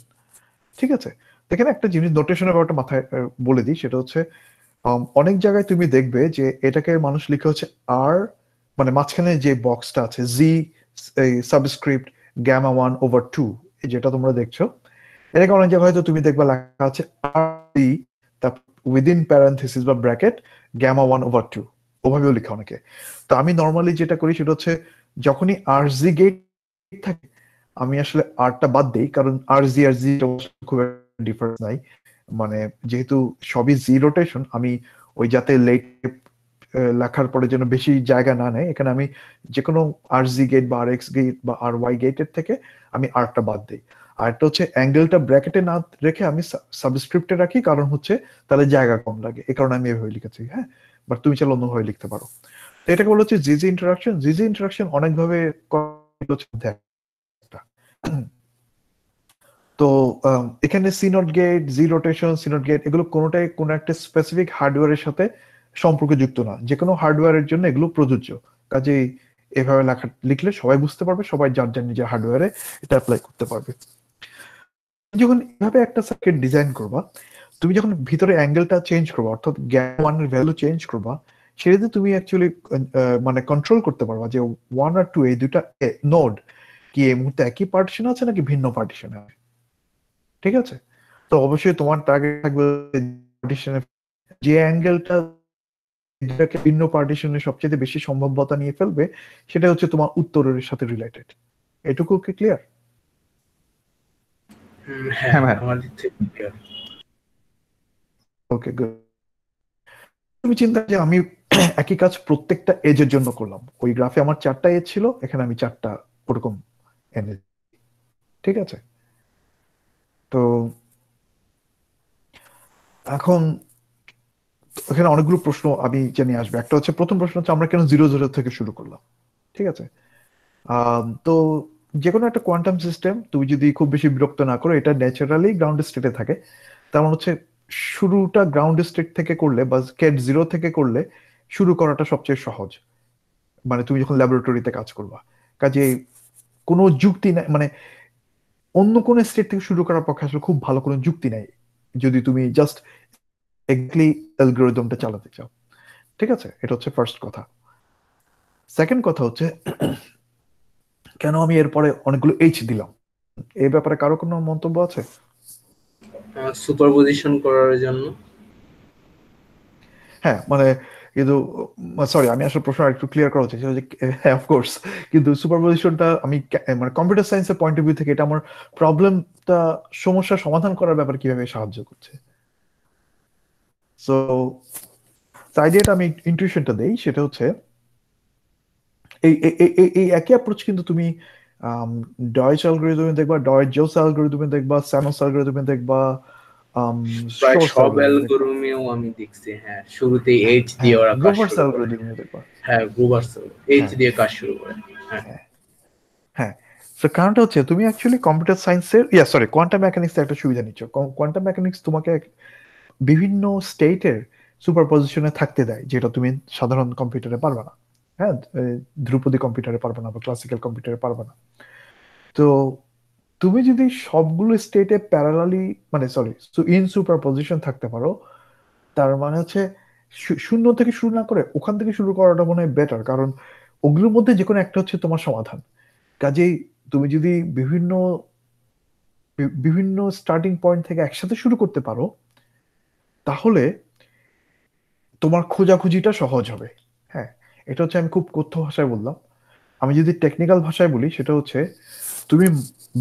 S1: ঠিক আছে? এখানে একটা জিনিস নোটেশনের ব্যাপারটা মাথায় বলে দিই, সেটা হচ্ছে অনেক জায়গায় তুমি দেখবে যে এটাকে মানুষ লিখে হচ্ছে আর, মানে মাঝখানে যে বক্সটা আছে জি সাবস্ক্রিপ্ট gamma 1/2, যেটা তোমরা দেখছো, এটাকে অনেক জায়গায় হয়তো তুমি দেখবা লেখা আছে আর জি, তারপর উইদিন প্যারেনথেসিস বা ব্র্যাকেট gamma 1/2, ওভাবেও লেখা অনেকে। তো আমি নর্মালি যেটা করি সেটা হচ্ছে যখনই আর জি গেট থাকে আমি আসলে আরটা বাদ দিই, কারণ আর জি খুব ডিফারেন্স নাই, মানে যেহেতু সবই জি রোটেশন, আমি ওই যাতে লেট লেখার পরে যেন বেশি জায়গা না নেয়, এখানে আমি যে কোনো আর জি গেট বা আর এক্স গেট বা আর ওয়াই গেটের থেকে আমি আরটা বাদ দিই। আর একটা হচ্ছে অ্যাঙ্গেলটা ব্র্যাকেটে না রেখে আমি সাবস্ক্রিপ্টে রাখি, কারণ হচ্ছে তাহলে জায়গা কম লাগে, এই কারণে আমি এভাবে লিখেছি। হ্যাঁ, বাট তুমি চাইলে অন্যভাবে লিখতে পারো। তো এটাকে বলা হচ্ছে জিজি ইন্টারাকশন। জিজি ইন্টারাকশন অনেকভাবে তো এখানে C NOT gate, G rotation, C NOT gate, এগুলো কোনোটাই কোনো একটা স্পেসিফিক হার্ডওয়্যারের সাথে সম্পর্কযুক্ত না, যে কোনো হার্ডওয়্যারের জন্য এগুলো প্রযোজ্য। কাজেই এভাবে লিখলে সবাই বুঝতে পারবে, সবাই যার যার নিজের হার্ডওয়্যারে এটা অ্যাপ্লাই করতে পারবে। যখন এভাবে একটা সার্কিট ডিজাইন করবা, তুমি যখন ভিতরে অ্যাঙ্গেলটা চেঞ্জ করবা, অর্থাৎ gamma 1 এর ভ্যালু চেঞ্জ করবা, সেটাতে তুমি অ্যাকচুয়ালি মানে কন্ট্রোল করতে পারবা যে 1 আর 2 এই দুইটা নোড কি এই মুহূর্তে একই পার্টিশন আছে নাকি ভিন্ন পার্টিশন আছে, ঠিক আছে? তো অবশ্যই তোমার টার্গেট থাকবে পার্টিশনে যে অ্যাঙ্গেলটা দুটাকে ভিন্ন পার্টিশনে সবচেয়ে বেশি সম্ভাব্যতা নিয়ে ফেলবে সেটা হচ্ছে তোমার উত্তরের সাথে রিলেটেড। এটুকু কি ক্লিয়ার?
S2: হ্যাঁ,
S3: হ্যাঁ ভাই।
S2: আমার দিক থেকে clear।
S1: ওকে, গুড। তুমি চিন্তা যে আমি একই কাজ প্রত্যেকটা এজের জন্য করলাম, ওই গ্রাফে আমার 4টা এজ ছিল, এখানে আমি 4টা ওরকম এনে, ঠিক আছে? তো এখন এখানে অনেকগুলো প্রশ্ন আমি জানি আসবে। একটা হচ্ছে, প্রথম প্রশ্ন হচ্ছে আমরা কেন 0 0 থেকে শুরু করলাম, ঠিক আছে? তো যে কোনো একটা কোয়ান্টাম সিস্টেম তুমি যদি খুব বেশি বিরক্ত না করো, এটা ন্যাচারালি গ্রাউন্ড স্টেটে থাকে, তার মানে হচ্ছে শুরুটা গ্রাউন্ড স্টেট থেকে করলে বা স্টেট 0 থেকে করলে শুরু করাটা সবচেয়ে সহজ, মানে তুমি যখন ল্যাবরেটরিতে কাজ করবা। কাজে কোনো যুক্তি নাই, মানে অন্য কোনো স্টেট থেকে শুরু করার পক্ষে আসলে খুব ভালো কোনো যুক্তি নাই যদি তুমি জাস্ট এক্স্যাক্টলি অ্যালগরিদমটা চালাতে চাও, ঠিক আছে? এটা হচ্ছে ফার্স্ট কথা। সেকেন্ড কথা হচ্ছে কেন আমি এরপরে অনেকগুলো এইচ দিলাম, এই ব্যাপারে কারো কোনো মন্তব্য আছে?
S2: সুপারপজিশন করার জন্য।
S1: হ্যাঁ, মানে কিন্তু সরি, আমি আসলে প্রশ্ন একটু ক্লিয়ার করা উচিত, সেটা হচ্ছে হ্যাঁ অফকোর্স, কিন্তু সুপারপজিশনটা আমি মানে কম্পিউটার সায়েন্সের পয়েন্ট অফ ভিউ থেকে এটা আমার প্রবলেমটা, সমস্যার সমাধান করার ব্যাপারে কিভাবে সাহায্য করছে। সো আইডিয়াটা আমি ইনটিউশনটা দেই, সেটা হচ্ছে এই এই এই- এই- এই একই অ্যাপ্রোচ কিন্তু তুমি ডয়েচ অ্যালগরিদমে দেখবা, ডয়েচ জোস অ্যালগরিদমে দেখবা, স্যানোস অ্যালগরিদমে দেখবা,
S2: প্রায়
S1: শর্টস
S2: সব
S1: অ্যালগরিদমে দেখবা,
S2: অ্যালগরিদমেও আমি দেখছি, হ্যাঁ, শুরুতেই এইচ দিয়ে
S1: হ্যাঁ
S2: ওরা কাজ
S1: গ্রোভার্স
S2: শুরু করে।
S1: অ্যালগরিদমে দেখবা।
S2: হ্যাঁ, গ্রুবার্স এইচ
S1: হ্যাঁ,
S2: দিয়ে কাজ শুরু করে। হ্যাঁ,
S1: হ্যাঁ, হ্যাঁ। তো কারণটা হচ্ছে তুমি অ্যাকচুয়ালি কম্পিউটার সায়েন্সের সরি কোয়ান্টাম মেকানিক্সের একটা সুবিধা নিচ্ছ। কোয়ান্টাম মেকানিক্স তোমাকে বিভিন্ন স্টেটের সুপারপজিশনে থাকতে দেয়, যেটা তুমি সাধারণ কম্পিউটারে পারবে না। হ্যাঁ, ধ্রুপদী কম্পিউটারে পারবে না বা ক্লাসিক্যাল কম্পিউটারে পারবে না। তো তুমি যদি সবগুলো স্টেটে প্যারালালি, মানে সরি, ইন সুপারপজিশন থাকতে পারো, তার মানে হচ্ছে শূন্য থেকে শুরু না করে ওখান থেকে শুরু করাটা মনে হয় বেটার, কারণ ওগুলোর মধ্যে যে কোনো একটা হচ্ছে তোমার সমাধান। কাজেই তুমি যদি বিভিন্ন বিভিন্ন স্টার্টিং পয়েন্ট থেকে একসাথে শুরু করতে পারো, তাহলে তোমার খোঁজাখুঁজিটা সহজ হবে। হ্যাঁ, এটা হচ্ছে আমি খুব কথ্য ভাষায় বললাম। আমি যদি টেকনিক্যাল ভাষায় বলি, সেটা হচ্ছে তুমি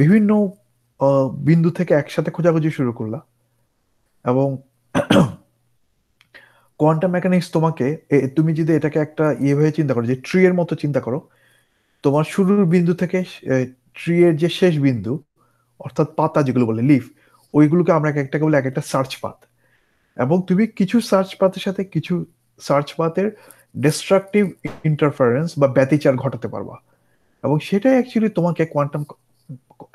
S1: বিভিন্ন বিন্দু থেকে একসাথে খোঁজাখুঁজি শুরু করলা, এবং কোয়ান্টাম মেকানিক্স তোমাকে তুমি যদি এটাকে একটা হয়ে চিন্তা করো, যে ট্রি এর মতো চিন্তা করো, তোমার শুরুর বিন্দু থেকে ট্রি এর যে শেষ বিন্দু, অর্থাৎ পাতা যেগুলো বলে লিফ, ওইগুলোকে আমরা এক একটা বলে এক একটা সার্চ পাথ, এবং তুমি কিছু সার্চ পাথের সাথে কিছু সার্চ পাথের ডিস্ট্রাকটিভ ইন্টারফারেন্স বা ব্যতিচার ঘটাতে পারবা, এবং সেটাই অ্যাকচুয়ালি তোমাকে কোয়ান্টাম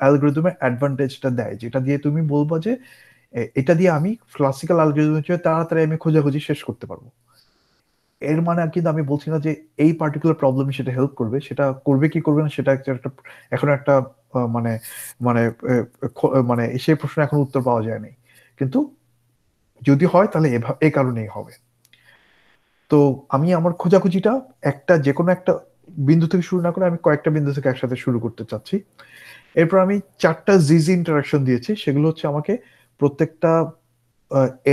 S1: অ্যালগরিদমের অ্যাডভান্টেজটা দেয়, যেটা দিয়ে তুমি বলবা যে এটা দিয়ে আমি ক্লাসিক্যাল অ্যালগরিদমের চেয়ে তাড়াতাড়ি আমি খোঁজাখুঁজি শেষ করতে পারবো। এর মানে কিন্তু আমি বলছি না যে এই পার্টিকুলার প্রবলেমে সেটা হেল্প করবে, সেটা করবে কি করবে না সেটা একটা এখন একটা মানে মানে মানে সেই প্রশ্ন এখন উত্তর পাওয়া যায়নি, কিন্তু যদি হয় তাহলে এই কারণেই হবে। তো আমি আমার খোঁজাখুঁজিটা একটা যে কোনো একটা বিন্দু থেকে শুরু না করে আমি কয়েকটা বিন্দু থেকে একসাথে শুরু করতে চাচ্ছি। এরপর আমি 4টা জিজি ইন্টারাকশন দিয়েছি, সেগুলো হচ্ছে আমাকে প্রত্যেকটা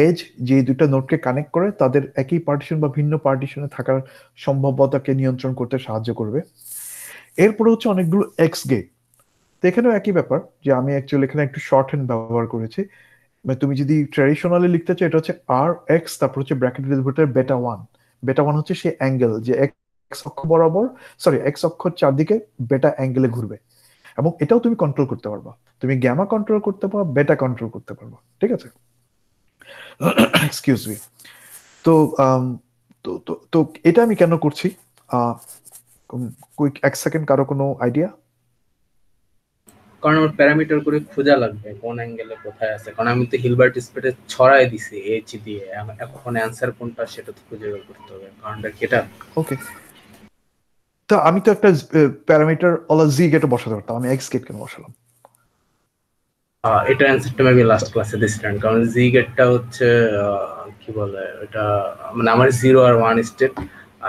S1: এজ যে দুইটা নোডকে কানেক্ট করে তাদের একই পার্টিশন বা ভিন্ন পার্টিশনে থাকার সম্ভাব্যতাকে নিয়ন্ত্রণ করতে সাহায্য করবে। এরপরে হচ্ছে অনেকগুলো এক্স গেট। তো এখানেও একই ব্যাপার, যে আমি অ্যাকচুয়ালি এখানে একটু শর্ট হ্যান্ড ব্যবহার করেছি। মানে তুমি যদি ট্র্যাডিশনালি লিখতে চাও, এটা হচ্ছে আর এক্স, তারপর হচ্ছে ব্র্যাকেটের ভিতরে বেটা ওয়ান। বেটা ওয়ান হচ্ছে সেই অ্যাঙ্গেল যে এক্স অক্ষ বরাবর, সরি এক্স অক্ষর চারদিকে বেটা অ্যাঙ্গেলে ঘুরবে, এবং এটাও তুমি কন্ট্রোল করতে পারবা। তুমি গ্যামা কন্ট্রোল করতে পারবা, বেটা কন্ট্রোল করতে পারবা, ঠিক আছে? Excuse me. তো আম, তো তো তো এটা আমি কেন করছি? কুইক 1 সেকেন্ড, কারো কোনো আইডিয়া?
S2: কারণ আমার প্যারামিটার করে খোঁজা লাগবে কোন অ্যাঙ্গেলে কোথায় আছে, কারণ আমি তো হিলবার্ট স্প্রেডে ছড়াই দিছি এইচ দিয়ে, এখন অ্যান্সার কোনটা সেটা তো খুঁজে বের করতে হবে, কারণটা কেটা।
S1: ওকে, তো আমি তো একটা প্যারামিটার ওলা জি গেটে বসাতে পারতাম, আমি এক্স গেট কেন বসালাম?
S2: এটা অ্যান্সারটা আমি লাস্ট ক্লাসে দিছিলাম, কারণ জি গেটটা হচ্ছে কি বলে এটা, মানে আমার 0 আর 1 স্টেট,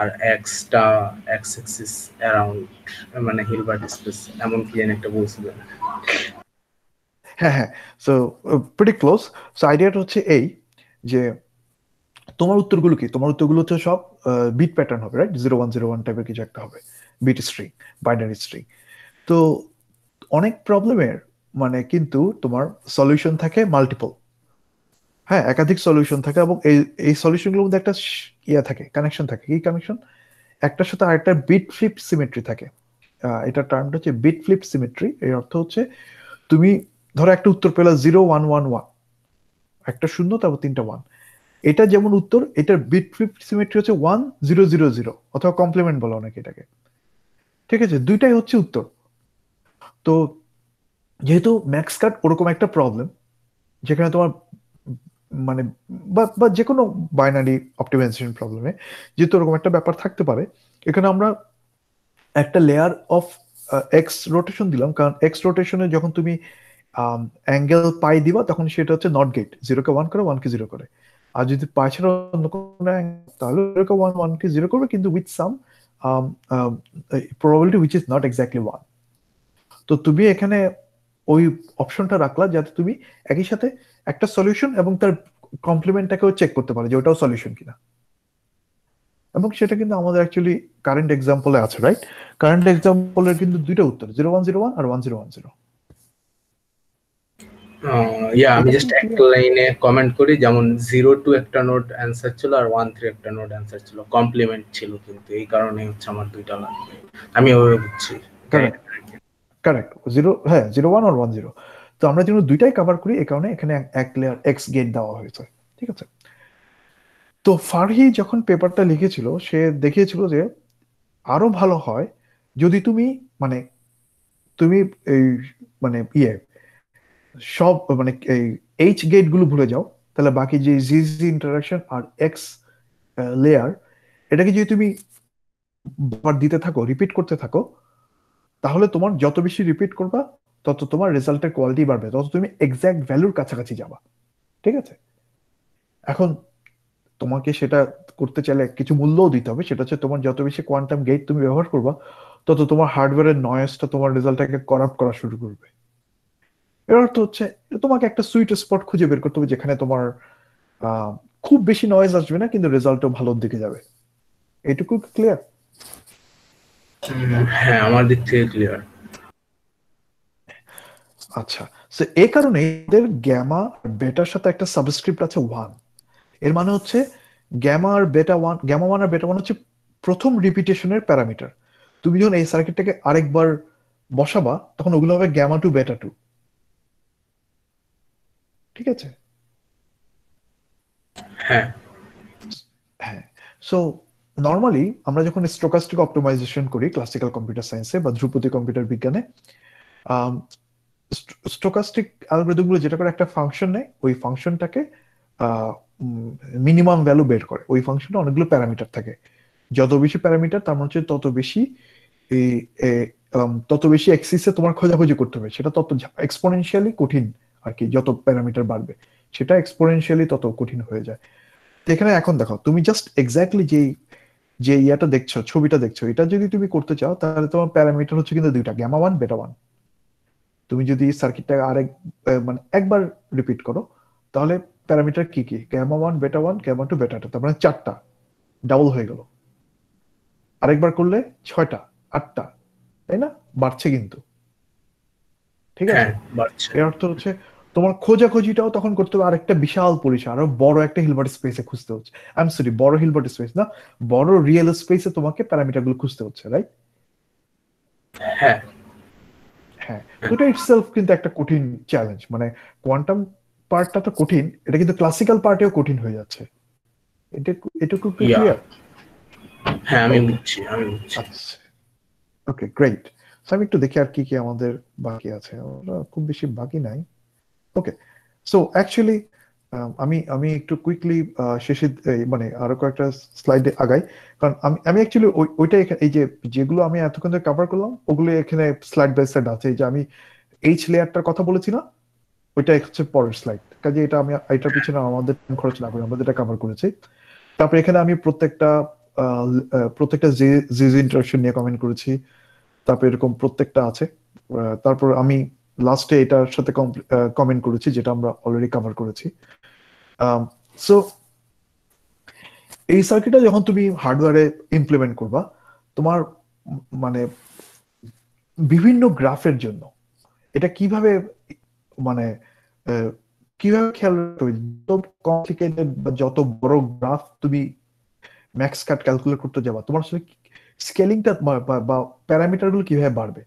S2: আর এক্সটা এক্স এক্সিস অ্যারাউন্ড মানে হিলবার্ট স্পেস এমন কি যেন একটা বলছিলেন।
S1: হ্যাঁ হ্যাঁ, সো প্রিটি ক্লোজ। সো আইডিয়াটা হচ্ছে এই যে তোমার উত্তরগুলো কি, তোমার উত্তরগুলো হচ্ছে সব বিট প্যাটার্ন হবে, রাইট? 0101 টাইপের কিছু একটা হবে, বিট স্ট্রিং, বাইনারি স্ট্রিং। তো অনেক প্রবলেমের মানে কিন্তু তোমার সলিউশন থাকে মাল্টিপল, হ্যাঁ, একাধিক সলিউশন থাকে, এবং এই এই সলিউশনগুলোর মধ্যে একটা ইয়ে থাকে, কানেকশন থাকে। কি কানেকশন? একটার সাথে আরেকটা বিট ফ্লিপ সিমেট্রি থাকে। এটা টার্মটা হচ্ছে বিট ফ্লিপ সিমেট্রি। এর অর্থ হচ্ছে তুমি ধরো একটা উত্তর পেলা 0111, একটা শূন্য তারপর তিনটা ওয়ান, এটা যেমন উত্তর, এটার বিট ফ্লিপ সিমেট্রি হচ্ছে 1000 অথবা কমপ্লিমেন্ট বলা অনেকে এটাকে, ঠিক আছে? দুইটাই হচ্ছে উত্তর। তো যেহেতু ম্যাক্স কাট ওরকম একটা প্রবলেম যেখানে তোমার মানে বা যে কোনো বাইনারি অপটিমাইজেশন প্রবলেমে যেহেতু ওরকম একটা ব্যাপার থাকতে পারে, এখানে আমরা একটা লেয়ার অফ এক্স রোটেশন দিলাম, কারণ এক্স রোটেশনে যখন তুমি অ্যাঙ্গেল পাই দিবা তখন সেটা হচ্ছে নট গেট, 0 কে 1 করে 1 কে 0 করে। আর যদি পাই ছাড়া অন্য কোনো angle, তাহলে 0 কে 1 1 কে 0 করবে, কিন্তু with some probability which is not exactly 1। তো তুমি এখানে ওই অপশনটা রাখলা যাতে তুমি একই সাথে একটা সলিউশন এবং তার কমপ্লিমেন্টটাকেও চেক করতে পারো যে ওটাও সলিউশন কিনা। এবং সেটা কিন্তু আমাদের অ্যাকচুয়ালি কারেন্ট এক্সাম্পলে আছে, রাইট? কারেন্ট এক্সাম্পলের কিন্তু দুইটা উত্তর, 0101 আর 1010।
S2: আমি
S1: এটা
S2: জাস্ট
S1: কি
S2: একটা লাইনে কমেন্ট করি, যেমন 02 একটা নোট অ্যান্সার ছিল আর 13 একটা নোট অ্যান্সার ছিল, কমপ্লিমেন্ট ছিল, কিন্তু এই কারণে হচ্ছে আমার দুইটা লাগবে। আমি ওভাবে বুঝছি।
S1: কারেক্ট, কারেক্ট, 01 আর 10। তো আমরা যেন দুইটাই কভার করি, এই কারণে এখানে এক লেয়ার এক্স গেট দেওয়া হয়েছে, ঠিক আছে? তো ফারহি যখন পেপারটা লিখেছিল সে দেখিয়েছিল যে আরো ভালো হয় যদি তুমি মানে তুমি এই মানে সব মানে এই এইচ গেট গুলো ভুলে যাও, তাহলে বাকি যে জি জি ইন্টারাকশন আর এক্স লেয়ার, এটাকে যদি তুমি বার দিতে থাকো, রিপিট করতে থাকো, তাহলে তোমার যত বেশি রিপিট করবা তত তোমার রেজাল্টের কোয়ালিটি বাড়বে, তত তুমি এক্সাক্ট ভ্যালুর কাছাকাছি যাবা, ঠিক আছে? এখন তোমাকে সেটা করতে চাইলে কিছু মূল্যও দিতে হবে, সেটা হচ্ছে তোমার যত বেশি কোয়ান্টাম গেট তুমি ব্যবহার করবা তত তোমার হার্ডওয়্যারের নয়েজটা তোমার রেজাল্টটাকে করাপ্ট করা শুরু করবে। এর অর্থ হচ্ছে তোমাকে একটা সুইট স্পট খুঁজে বের করতে হবে যেখানে তোমার খুব বেশি নয়েজ আসবে না কিন্তু রেজাল্টও ভালোর দিকে যাবে। এইটুকু ক্লিয়ার?
S2: হ্যাঁ, আমার দিক থেকে ক্লিয়ার।
S1: আচ্ছা, সো এই কারণে এদের গ্যামা আর বেটার সাথে একটা সাবস্ক্রিপ্ট আছে 1। এর মানে হচ্ছে গ্যামা আর বেটা 1, গ্যামা 1 আর বেটা 1 হচ্ছে প্রথম রিপিটেশনের প্যারামিটার। তুমি যখন এই সার্কিটটাকে আরেকবার বসাবা তখন ওগুলো হবে গ্যামা 2 বেটা 2, ঠিক আছে?
S2: হ্যাঁ,
S1: হ্যাঁ। সো নর্মালি আমরা যখন স্টোকাস্টিক অপটিমাইজেশন করি ক্লাসিক্যাল কম্পিউটার সায়েন্সে বা ধ্রুপদী কম্পিউটার বিজ্ঞানে, স্টোকাস্টিক অ্যালগরিদম গুলো যেটা করে একটা ফাংশন নেয়, ওই ফাংশনটাকে মিনিমাম ভ্যালু বের করে। ওই ফাংশনে অনেকগুলো প্যারামিটার থাকে, যত বেশি প্যারামিটার তার মানে হচ্ছে তত বেশি এই তত বেশি এক্সিসে তোমার খোঁজাখুঁজি করতে হবে, সেটা তত এক্সপোনেনশিয়ালি কঠিন আর কি। যত প্যারামিটার বাড়বে সেটা এক্সপোনেনশিয়ালি তত কঠিন হয়ে যায়। তো এখানে এখন দেখো, তুমি জাস্ট এক্স্যাক্টলি যে ইয়াটা দেখছো, ছবিটা দেখছো, এটা যদি তুমি করতে চাও তাহলে তোমার প্যারামিটার হচ্ছে কিন্তু দুইটা, গ্যামা 1 বেটা 1। তুমি যদি সার্কিটটা আরেক মানে একবার রিপিট করো তাহলে প্যারামিটার কি কি, গ্যামা 1 বেটা 1 গ্যামা 2 বেটা 2, তার মানে 4টা ডাবল হয়ে গেল। আরেকবার করলে 6টা 8টা, তাই না? বাড়ছে কিন্তু, ঠিক আছে?
S2: হ্যাঁ, বাড়ছে।
S1: এর অর্থ হচ্ছে তোমার খোঁজাখুঁজিটাও তখন করতে হবে আরেকটা বিশাল পরিসর, আরো বড় একটা হিলবার্ট স্পেসে খুঁজতে হচ্ছে। আই এম সরি, বড় হিলবার্ট স্পেস না, বড় রিয়েল স্পেসে তোমাকে প্যারামিটার গুলো খুঁজতে হচ্ছে, রাইট?
S2: হ্যাঁ,
S1: হ্যাঁ। তো এটা ইটসেলফ কিন্তু একটা কঠিন চ্যালেঞ্জ, মানে কোয়ান্টাম পার্টটা তো কঠিন, এটা কিন্তু ক্লাসিক্যাল পার্টেও কঠিন হয়ে যাচ্ছে। এটা এটুকু
S2: ইয়া,
S1: ক্লিয়ার?
S2: হ্যাঁ, আমি বুঝছি।
S1: আচ্ছা, ওকে, গ্রেট। আমি একটু দেখি আর কি কি আমাদের বাকি আছে, আমরা খুব বেশি বাকি নাই। ওকে, সো অ্যাকচুয়ালি আমি আমি একটু কুইকলি শেষে মানে আরো কয়েকটা স্লাইডে আগাই, কারণ আমি অ্যাকচুয়ালি ওইটা এই যে যেগুলো আমি এতক্ষণ ধরে কভার করলাম ওগুলো এখানে স্লাইড বাই স্লাইড আছে। এই যে আমি এইচ লেয়ারটার কথা বলেছি না, ওইটা হচ্ছে পরের স্লাইড, কাজে এটা আমি এটার পিছনে আমাদের খরচ না করে আমাদের এটা কভার করেছি। তারপরে এখানে আমি প্রত্যেকটা প্রত্যেকটা জিজ ইন্টারাকশন নিয়ে কমেন্ট করেছি, তারপর এরকম প্রত্যেকটা আছে। তারপর আমি লাস্টে এটার সাথে কমেন্ট করেছি যেটা আমরা অলরেডি কভার করেছি। সো এই সার্কিটটা যখন তুমি হার্ডওয়্যারে ইমপ্লিমেন্ট করবা, তোমার মানে বিভিন্ন গ্রাফের জন্য এটা কিভাবে মানে কিভাবে খেয়াল রাখতে হবে, যত কমপ্লিকেটেড বা যত বড় গ্রাফ তুমি ম্যাক্স কাট ক্যালকুলেট করতে যাবা, তোমার আসলে স্কেলিংটা বা প্যারামিটার গুলো কিভাবে বাড়বে,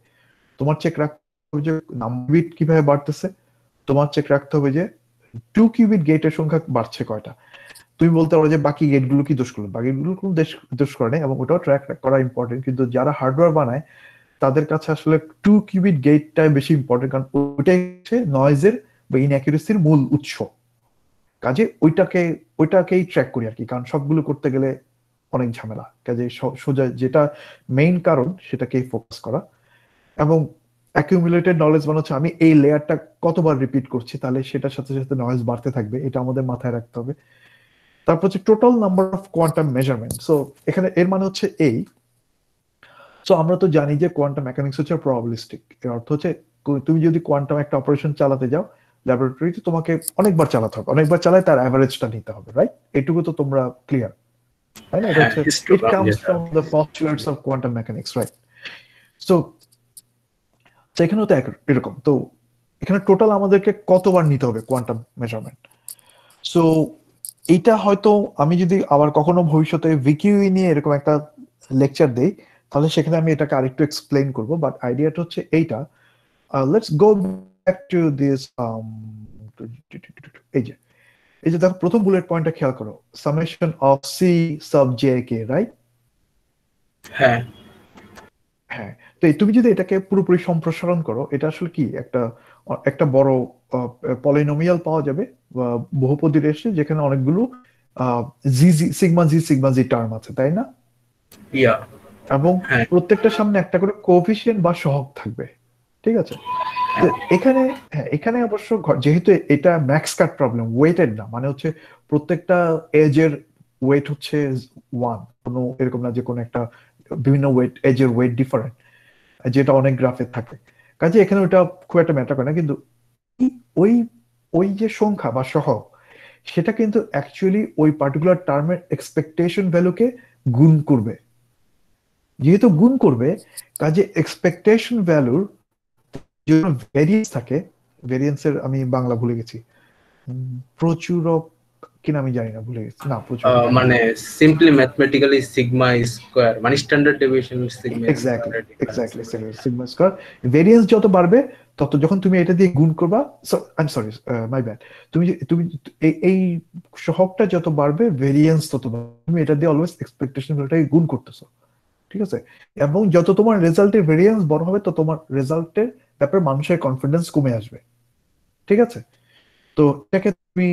S1: তোমার চেক রাখতে হবে যে নাম্বার বিট কিভাবে বাড়তেছে, তোমার চেক রাখতে হবে যে 2 কিউবিট গেটের সংখ্যা বাড়ছে কয়টা। তুমি বলতে পারো যে বাকি গেট গুলো কি দোষ করলো, বাকি গুলো কোনো দোষ করে নাই, এবং ওটাও ট্র্যাক করা ইম্পর্টেন্ট। কিন্তু যারা হার্ডওয়্যার বানায় তাদের কাছে আসলে 2 কিউবিট গেটটাই বেশি ইম্পর্টেন্ট, কারণ ওইটাই হচ্ছে নয়েজের বা ইনঅ্যাকুরেসির মূল উৎস। কাজে ওইটাকেই ট্র্যাক করি আর কি, কারণ সবগুলো করতে গেলে অনেক ঝামেলা। কাজে সোজা যেটা মেইন কারণ সেটাকেই ফোকাস করা, এবং অ্যাকিউমুলেটেড নলেজ মানে হচ্ছে আমি এই লেয়ারটা কতবার রিপিট করছি, তাহলে সেটার সাথে সাথে নয়েজ বাড়তে থাকবে, এটা আমাদের মাথায় রাখতে হবে। তারপর হচ্ছে total number of quantum measurement. So এখানে এর মানে হচ্ছে এই, সো আমরা তো জানি যে কোয়ান্টাম মেকানিক্স হচ্ছে প্রবাবিলিস্টিক। এর অর্থ হচ্ছে তুমি যদি কোয়ান্টাম একটা অপারেশন চালাতে যাও ল্যাবরেটরিতে, তোমাকে অনেকবার চালাতে হবে, অনেকবার চালায় তার অ্যাভারেজটা নিতে হবে, রাইট? এটুকু তো তোমরা ক্লিয়ার, তাই না? এটা হচ্ছে it comes from the postulates of quantum mechanics, right? So এখানেও তো এরকম। তো এখানে টোটাল আমাদেরকে কতবার নিতে হবে কোয়ান্টাম মেজারমেন্ট? সো এইটা হয়তো আমি যদি আবার কখনো ভবিষ্যতে ভিকিউই নিয়ে এরকম একটা লেকচার দেই, তাহলে সেখানে আমি এটাকে আরেকটু এক্সপ্লেইন করব। বাট আইডিয়াটা হচ্ছে এইটা। Let's go back to this. এই যে দেখো প্রথম বুলেট পয়েন্টটা খেয়াল করো, summation of C sub J K, right?
S2: হ্যাঁ
S1: হ্যাঁ। তো তুমি যদি এটাকে পুরোপুরি সম্প্রসারণ করো, এটা আসলে কি একটা একটা বড় পলিনোমিয়াল পাওয়া যাবে, বহুপদী রেশে, যেখানে অনেকগুলো সিগমা জি টার্ম আছে, তাই না?
S2: ইয়া
S1: এবং
S2: হ্যাঁ
S1: প্রত্যেকটার সামনে একটা করে কোএফিসিয়েন্ট বা সহগ থাকবে, ঠিক আছে? তো এখানে এখানে অবশ্য যেহেতু এটা ম্যাক্স কাট প্রবলেম, ওয়েটেড না, মানে হচ্ছে প্রত্যেকটা এজের ওয়েট হচ্ছে 1, কোনো এরকম না যে কোনো একটা বিভিন্ন এজের ওয়েট ডিফারেন্ট, যেটা অনেক গ্রাফে থাকে। কাজে এখানে ওটা খুব একটা ম্যাটার করে না। কিন্তু ওই ওই যে সংখ্যা বা সহগ, সেটা কিন্তু অ্যাকচুয়ালি ওই পার্টিকুলার টার্মের এক্সপেকটেশন ভ্যালুকে গুণ করবে। যেহেতু গুণ করবে, কাজে এক্সপেকটেশন ভ্যালুর জন্য ভেরিয়েন্স থাকে। ভেরিয়েন্সের আমি বাংলা ভুলে গেছি, প্রচুরক কিনা আমি জানি না, ভুলে গেছি। না, প্রচুরক
S2: মানে সিম্পলি ম্যাথমেটিক্যালি সিগমা স্কয়ার মানে standard deviation sigma
S1: exactly
S2: square.
S1: Sigma square. Variance যত বাড়বে তত, যখন তুমি এটা দিয়ে গুণ করবা, I am sorry, my bad, তুমি এই সহগটা যত বাড়বে ভেরিয়েন্স তত বাড়বে। তুমি এটা দিয়ে অলওয়েজ এক্সপেকটেশন ভ্যালুটাকে গুণ করতেছো, ঠিক আছে? এবং যত তোমার রেজাল্টের ভেরিয়েন্স বড় হবে, তো তোমার রেজাল্টের ব্যাপারে মানুষের কনফিডেন্স কমে আসবে, ঠিক আছে? তো এটাকে তুমি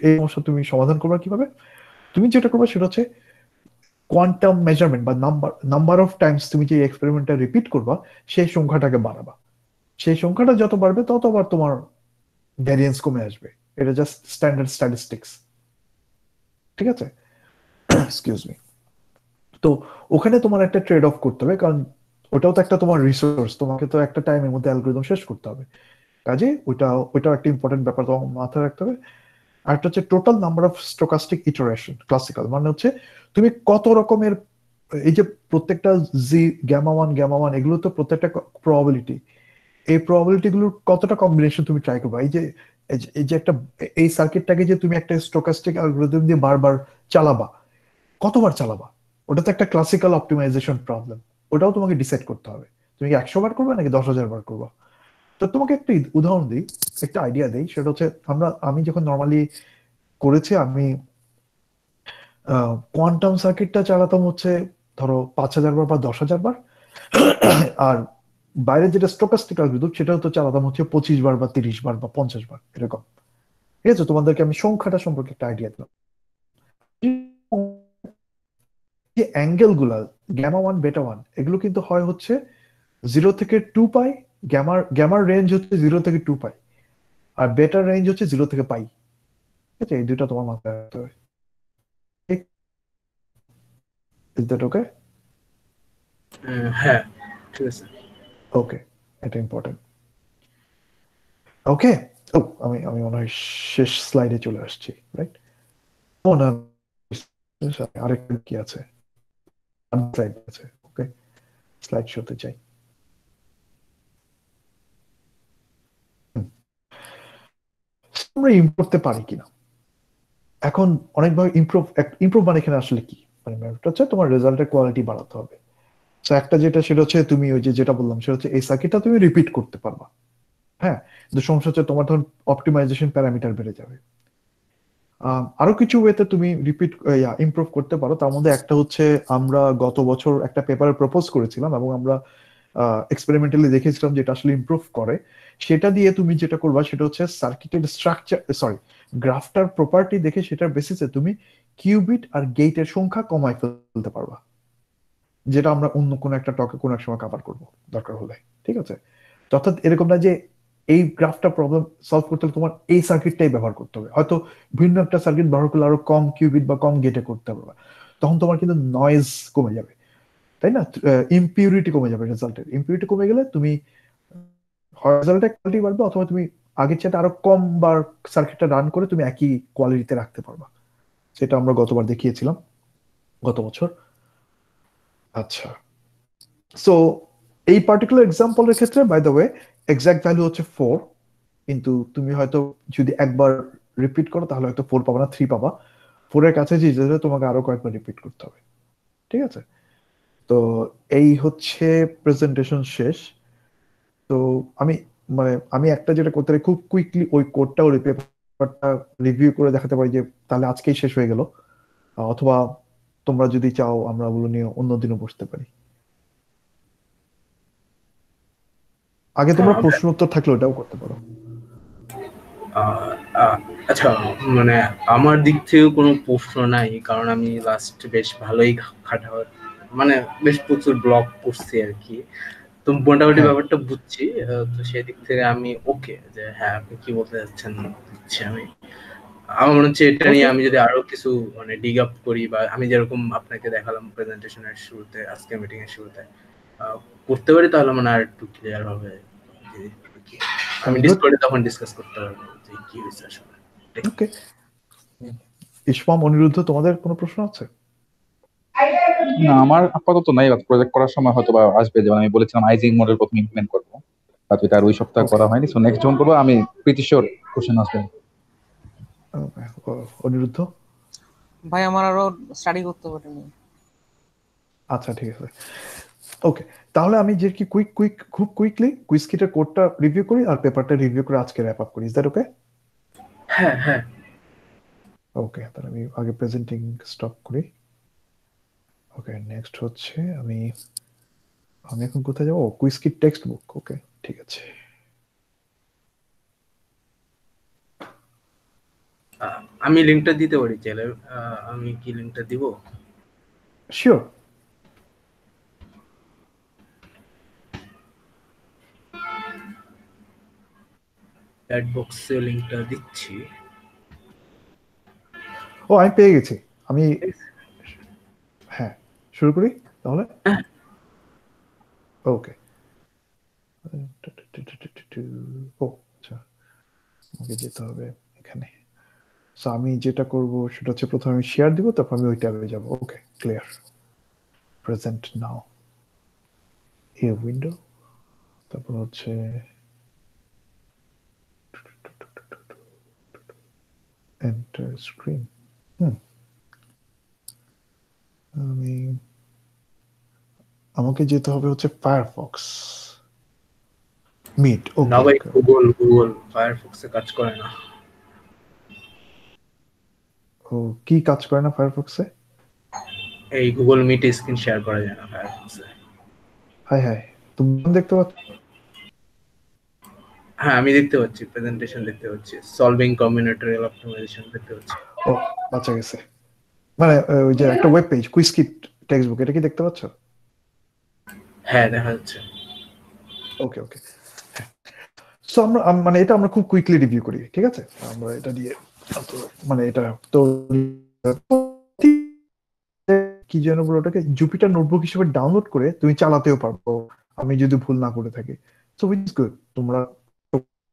S1: এই সমস্যা তুমি সমাধান করবে কিভাবে? তুমি যেটা করবে সেটা হচ্ছে কোয়ান্টাম মেজারমেন্ট বা নাম্বার অফ টাইমস তুমি যে এক্সপেরিমেন্টটা রিপিট করবা, সেই সংখ্যাটাকে বাড়াবা। সেই সংখ্যাটা যত বাড়বে তত আবার তোমার ভ্যারিয়েন্স কমে আসবে। এটা জাস্ট স্ট্যান্ডার্ড স্ট্যাটিস্টিক্স, ঠিক আছে? Excuse me. তো ওখানে তোমার একটা ট্রেড অফ করতে হবে, কারণ ওটাও তো একটা তোমার রিসোর্স, তোমাকে তো একটা টাইমের মধ্যে অ্যালগরিদম শেষ করতে হবে। কাজে ওইটাও একটা ইম্পর্টেন্ট ব্যাপার তোমার মাথায় রাখতে হবে। আর একটা হচ্ছে total number of stochastic iteration. Classical মানে হচ্ছে তুমি কত রকমের, এই যে প্রত্যেকটা জি গ্যামা ওয়ান এগুলো তো প্রত্যেকটা প্রবাবিলিটি, এই প্রবাবিলিটি গুলোর কতটা কম্বিনেশন তুমি ট্রাই করবে। এই যে একটা এই সার্কিটটাকে যে তুমি একটা স্টোকাস্টিক অ্যালগরিদম দিয়ে বারবার চালাবা, কতবার চালাবা, ওটা তো একটা ক্লাসিক্যাল অপটিমাইজেশন প্রবলেম। ওটাও তোমাকে ডিসাইড করতে হবে, তুমি কি 100 বার করবে নাকি 10,000 বার করবা। তো তোমাকে একটা উদাহরণ দিই, একটা আইডিয়া দেই। সেটা হচ্ছে আমি যখন নর্মালি করেছি, আমি কোয়ান্টাম সার্কিটটা চালাতাম হচ্ছে ধরো 5,000 বার বা 10,000 বার। আর বাইরে যেটা স্টোকাস্টিক অ্যালগরিদম, সেটা তো চালাতাম হচ্ছে 25 বার বা 30 বার বা 50 বার এরকম, ঠিক আছে? তোমাদেরকে আমি সংখ্যাটা সম্পর্কে একটা আইডিয়া দিলাম। যে অ্যাঙ্গেল গুলা গ্যামা 1 বেটা 1 এগুলো কিন্তু হয় হচ্ছে 0 থেকে 2 পাই। গ্যামার রেঞ্জ হচ্ছে 0 থেকে 2 পাই, আর বেটার রেঞ্জ হচ্ছে 0 থেকে পাই, ঠিক আছে? এই দুইটা তোমার মাথায় রাখতে হবে। ইজ দ্যাট ওকে?
S2: হ্যাঁ ঠিক আছে।
S1: ওকে, এটা ইম্পর্টেন্ট। ওকে, ও আমি আমি মনে হয় শেষ স্লাইডে চলে আসছি, রাইট? ও না, আরেকটা কি আছে, স্লাইড আছে। ওকে, স্লাইড শোতে চাই। আমরা ইমপ্রুভ করতে পারি কিনা, এখন অনেকভাবে ইমপ্রুভ ইমপ্রুভ মানে এখানে আসলে কি, মানে ব্যাপারটা হচ্ছে তোমার রেজাল্টের কোয়ালিটি বাড়াতে হবে। তো একটা যেটা সেটা হচ্ছে তুমি ওই যে যেটা বললাম সেটা হচ্ছে এই সার্কিটটা তুমি রিপিট করতে পারবা। হ্যাঁ, কিন্তু সমস্যা হচ্ছে তোমার ধরুন অপটিমাইজেশন প্যারামিটার বেড়ে যাবে। আরো কিছু ওয়েতে তুমি রিপিট ইমপ্রুভ করতে পারো। তার মধ্যে একটা হচ্ছে আমরা গত বছর একটা পেপারে প্রপোজ করেছিলাম এবং আমরা এক্সপেরিমেন্টালি দেখেছিলাম যেটা আসলে ইমপ্রুভ করে। সেটা দিয়ে তুমি যেটা করবা সেটা হচ্ছে সার্কিটের স্ট্রাকচার, সরি, গ্রাফটার প্রপার্টি দেখে সেটার বেসিসে তুমি কিউবিট আর গেটের সংখ্যা কমায় ফেলতে পারবা, যেটা আমরা অন্য কোনো একটা টকে কোনো এক সময় কভার করবো দরকার হলে। ঠিক আছে, তো অর্থাৎ এরকম না যে এই গ্রাফটা প্রবলেম সলভ করতে হলে তোমার এই সার্কিটটাই ব্যবহার করতে হবে, হয়তো ভিন্ন একটা সার্কিট ব্যবহার করলে আরো কম কিউবিট বা কম গেটে করতে হবে, তখন তোমার কিন্তু নয়েজ কমে যাবে, তাই না? ইমপিউরিটি কমে যাবে, রেজাল্টের ইমপিউরিটি কমে গেলে তুমি রেজাল্টের কোয়ালিটি বাড়বে, অথবা তুমি আগের চাইতে আরো কম বার সার্কিটটা রান করে তুমি একই কোয়ালিটিতে রাখতে পারবা। সেটা আমরা গতবার দেখিয়েছিলাম, গত বছর। আচ্ছা, সো এই পার্টিকুলার এক্সাম্পলের ক্ষেত্রে by the way exact value হচ্ছে 4, কিন্তু তুমি হয়তো যদি একবার রিপিট করো তাহলে হয়তো 4 পাবা না, 3 পাবা। 4 এর কাছে যেতে তোমাকে আরো কয়েকবার রিপিট করতে হবে। ঠিক আছে, তো এই হচ্ছে প্রেজেন্টেশন শেষ। তো আমি আমি একটা যেটা করতে পারি, খুব কুইকলি ওই কোডটা ওই পেপারটা রিভিউ করে দেখাতে পারি যে তাহলে আজকেই শেষ হয়ে গেল, অথবা তোমরা যদি চাও আমরা ওগুলো নিয়ে অন্যদিনও বসতে পারি। আগে তোমরা
S2: হ্যাঁ,
S1: প্রশ্ন উত্তর থাকলে ওটাও করতে পারো।
S2: আচ্ছা, মানে আমার দিক থেকে কোনো প্রশ্ন নাই, কারণ আমি লাস্ট বেশ ভালোই খাটা, মানে বেশ প্রচুর ব্লগ পড়ছি আর কি, তো মোটামুটি
S1: হ্যাঁ,
S2: ব্যাপারটা বুঝছি। তো সেই দিক থেকে আমি ওকে, যে হ্যাঁ আপনি কি বলতে চাচ্ছেন বুঝছি আমি। আমার মনে হচ্ছে এটা নিয়ে
S1: ওকে,
S2: আমি যদি আরো কিছু মানে ডিগ আপ করি, বা আমি যেরকম আপনাকে দেখালাম প্রেজেন্টেশনের শুরুতে, আজকে মিটিং এর শুরুতে করতে পারি, তাহলে মানে আর একটু ক্লিয়ার হবে যে কি। আমি
S1: গুড,
S2: ডিসকর্ডে তখন ডিসকাস করতে পারবো যে কি হয়েছে আসলে।
S1: ওকে। ইসমাম, অনিরুদ্ধ, তোমাদের কোনো প্রশ্ন আছে?
S3: না, আমার আপাতত নাই। প্রজেক্ট করার সময় হয়তো বা আসবে, যেমন আমি বলেছিলাম আইজিং মডেল প্রথমে ইমপ্লিমেন্ট করবো, হয়তো এটা আর ওই সপ্তাহে
S1: ওকে,
S3: করা হয়নি। সো নেক্সট যখন করবো আমি প্রিটি শিওর কোশ্চেন আসবে।
S1: অনিরুদ্ধ?
S4: ভাই আমার আরো স্টাডি করতে পারিনি।
S1: আচ্ছা, ঠিক আছে, ওকে। তাহলে আমি যে কি খুব কুইকলি কুইজকিটের কোডটা রিভিউ করি আর পেপারটা রিভিউ করে আজকে র্যাপ আপ করি। ইজ দ্যাট ওকে?
S2: হ্যাঁ হ্যাঁ,
S1: ওকে, তাহলে আমি আগে প্রেজেন্টিং স্টপ করি। ওকে, নেক্সট হচ্ছে আমি আমি এখন কোথায় যাবো? কুইজকিট টেক্সট বুক। ওকে, ঠিক আছে,
S2: আমি লিংকটা দিতে পারি চাইলে। আমি কি লিংকটা দিব?
S1: শিওর।
S2: চ্যাট বক্সে লিংকটা দিচ্ছি।
S1: ও, আমি পেয়ে গেছি। আমি, হ্যাঁ, শুরু করি তাহলে। ওকে, ও আচ্ছা, আমাকে যেতে হবে এখানে। সো আমি যেটা করব সেটা হচ্ছে প্রথমে আমি শেয়ার দিব, তারপর আমি ওই ট্যাবে যাব। Okay, clear, present now, a window, তারপর হচ্ছে এন্টার স্ক্রিন। আমি আমাকে যেতে হবে হচ্ছে ফায়ারফক্স মিট।
S2: না
S1: ওকে,
S2: ভাই,
S1: ওকে,
S2: গুগল ফায়ারফক্সে কাজ করে না।
S1: ও কি কাজ করে না ফায়ারফক্সে?
S2: এই গুগল মিট স্ক্রিন শেয়ার করা যায় না ফায়ারফক্সে।
S1: হাই হাই, তুমি দেখতে পাচ্ছ?
S2: হ্যাঁ আমি দেখতে পাচ্ছি, প্রেজেন্টেশন দেখতে পাচ্ছি, সলভিং কম্বিনেটরিয়াল অপটিমাইজেশন দেখতে পাচ্ছি।
S1: ও, বাঁচা গেছে। মানে ওই যে একটা ওয়েব পেজ কুইজকিট টেক্সট বুক, এটা কি দেখতে পাচ্ছ?
S2: হ্যাঁ দেখা যাচ্ছে।
S1: ওকে, ওকে। সো আমরা মানে এটা আমরা খুব কুইকলি রিভিউ করি, ঠিক আছে? আমরা এটা দিয়ে মানে এটা তো কি যেন বলে ওটাকে, জুপিটার নোটবুক হিসেবে ডাউনলোড করে তুমি চালাতেও পারবো, আমি যদি ভুল না করে থাকি। সো উইচ ইজ গুড, তোমরা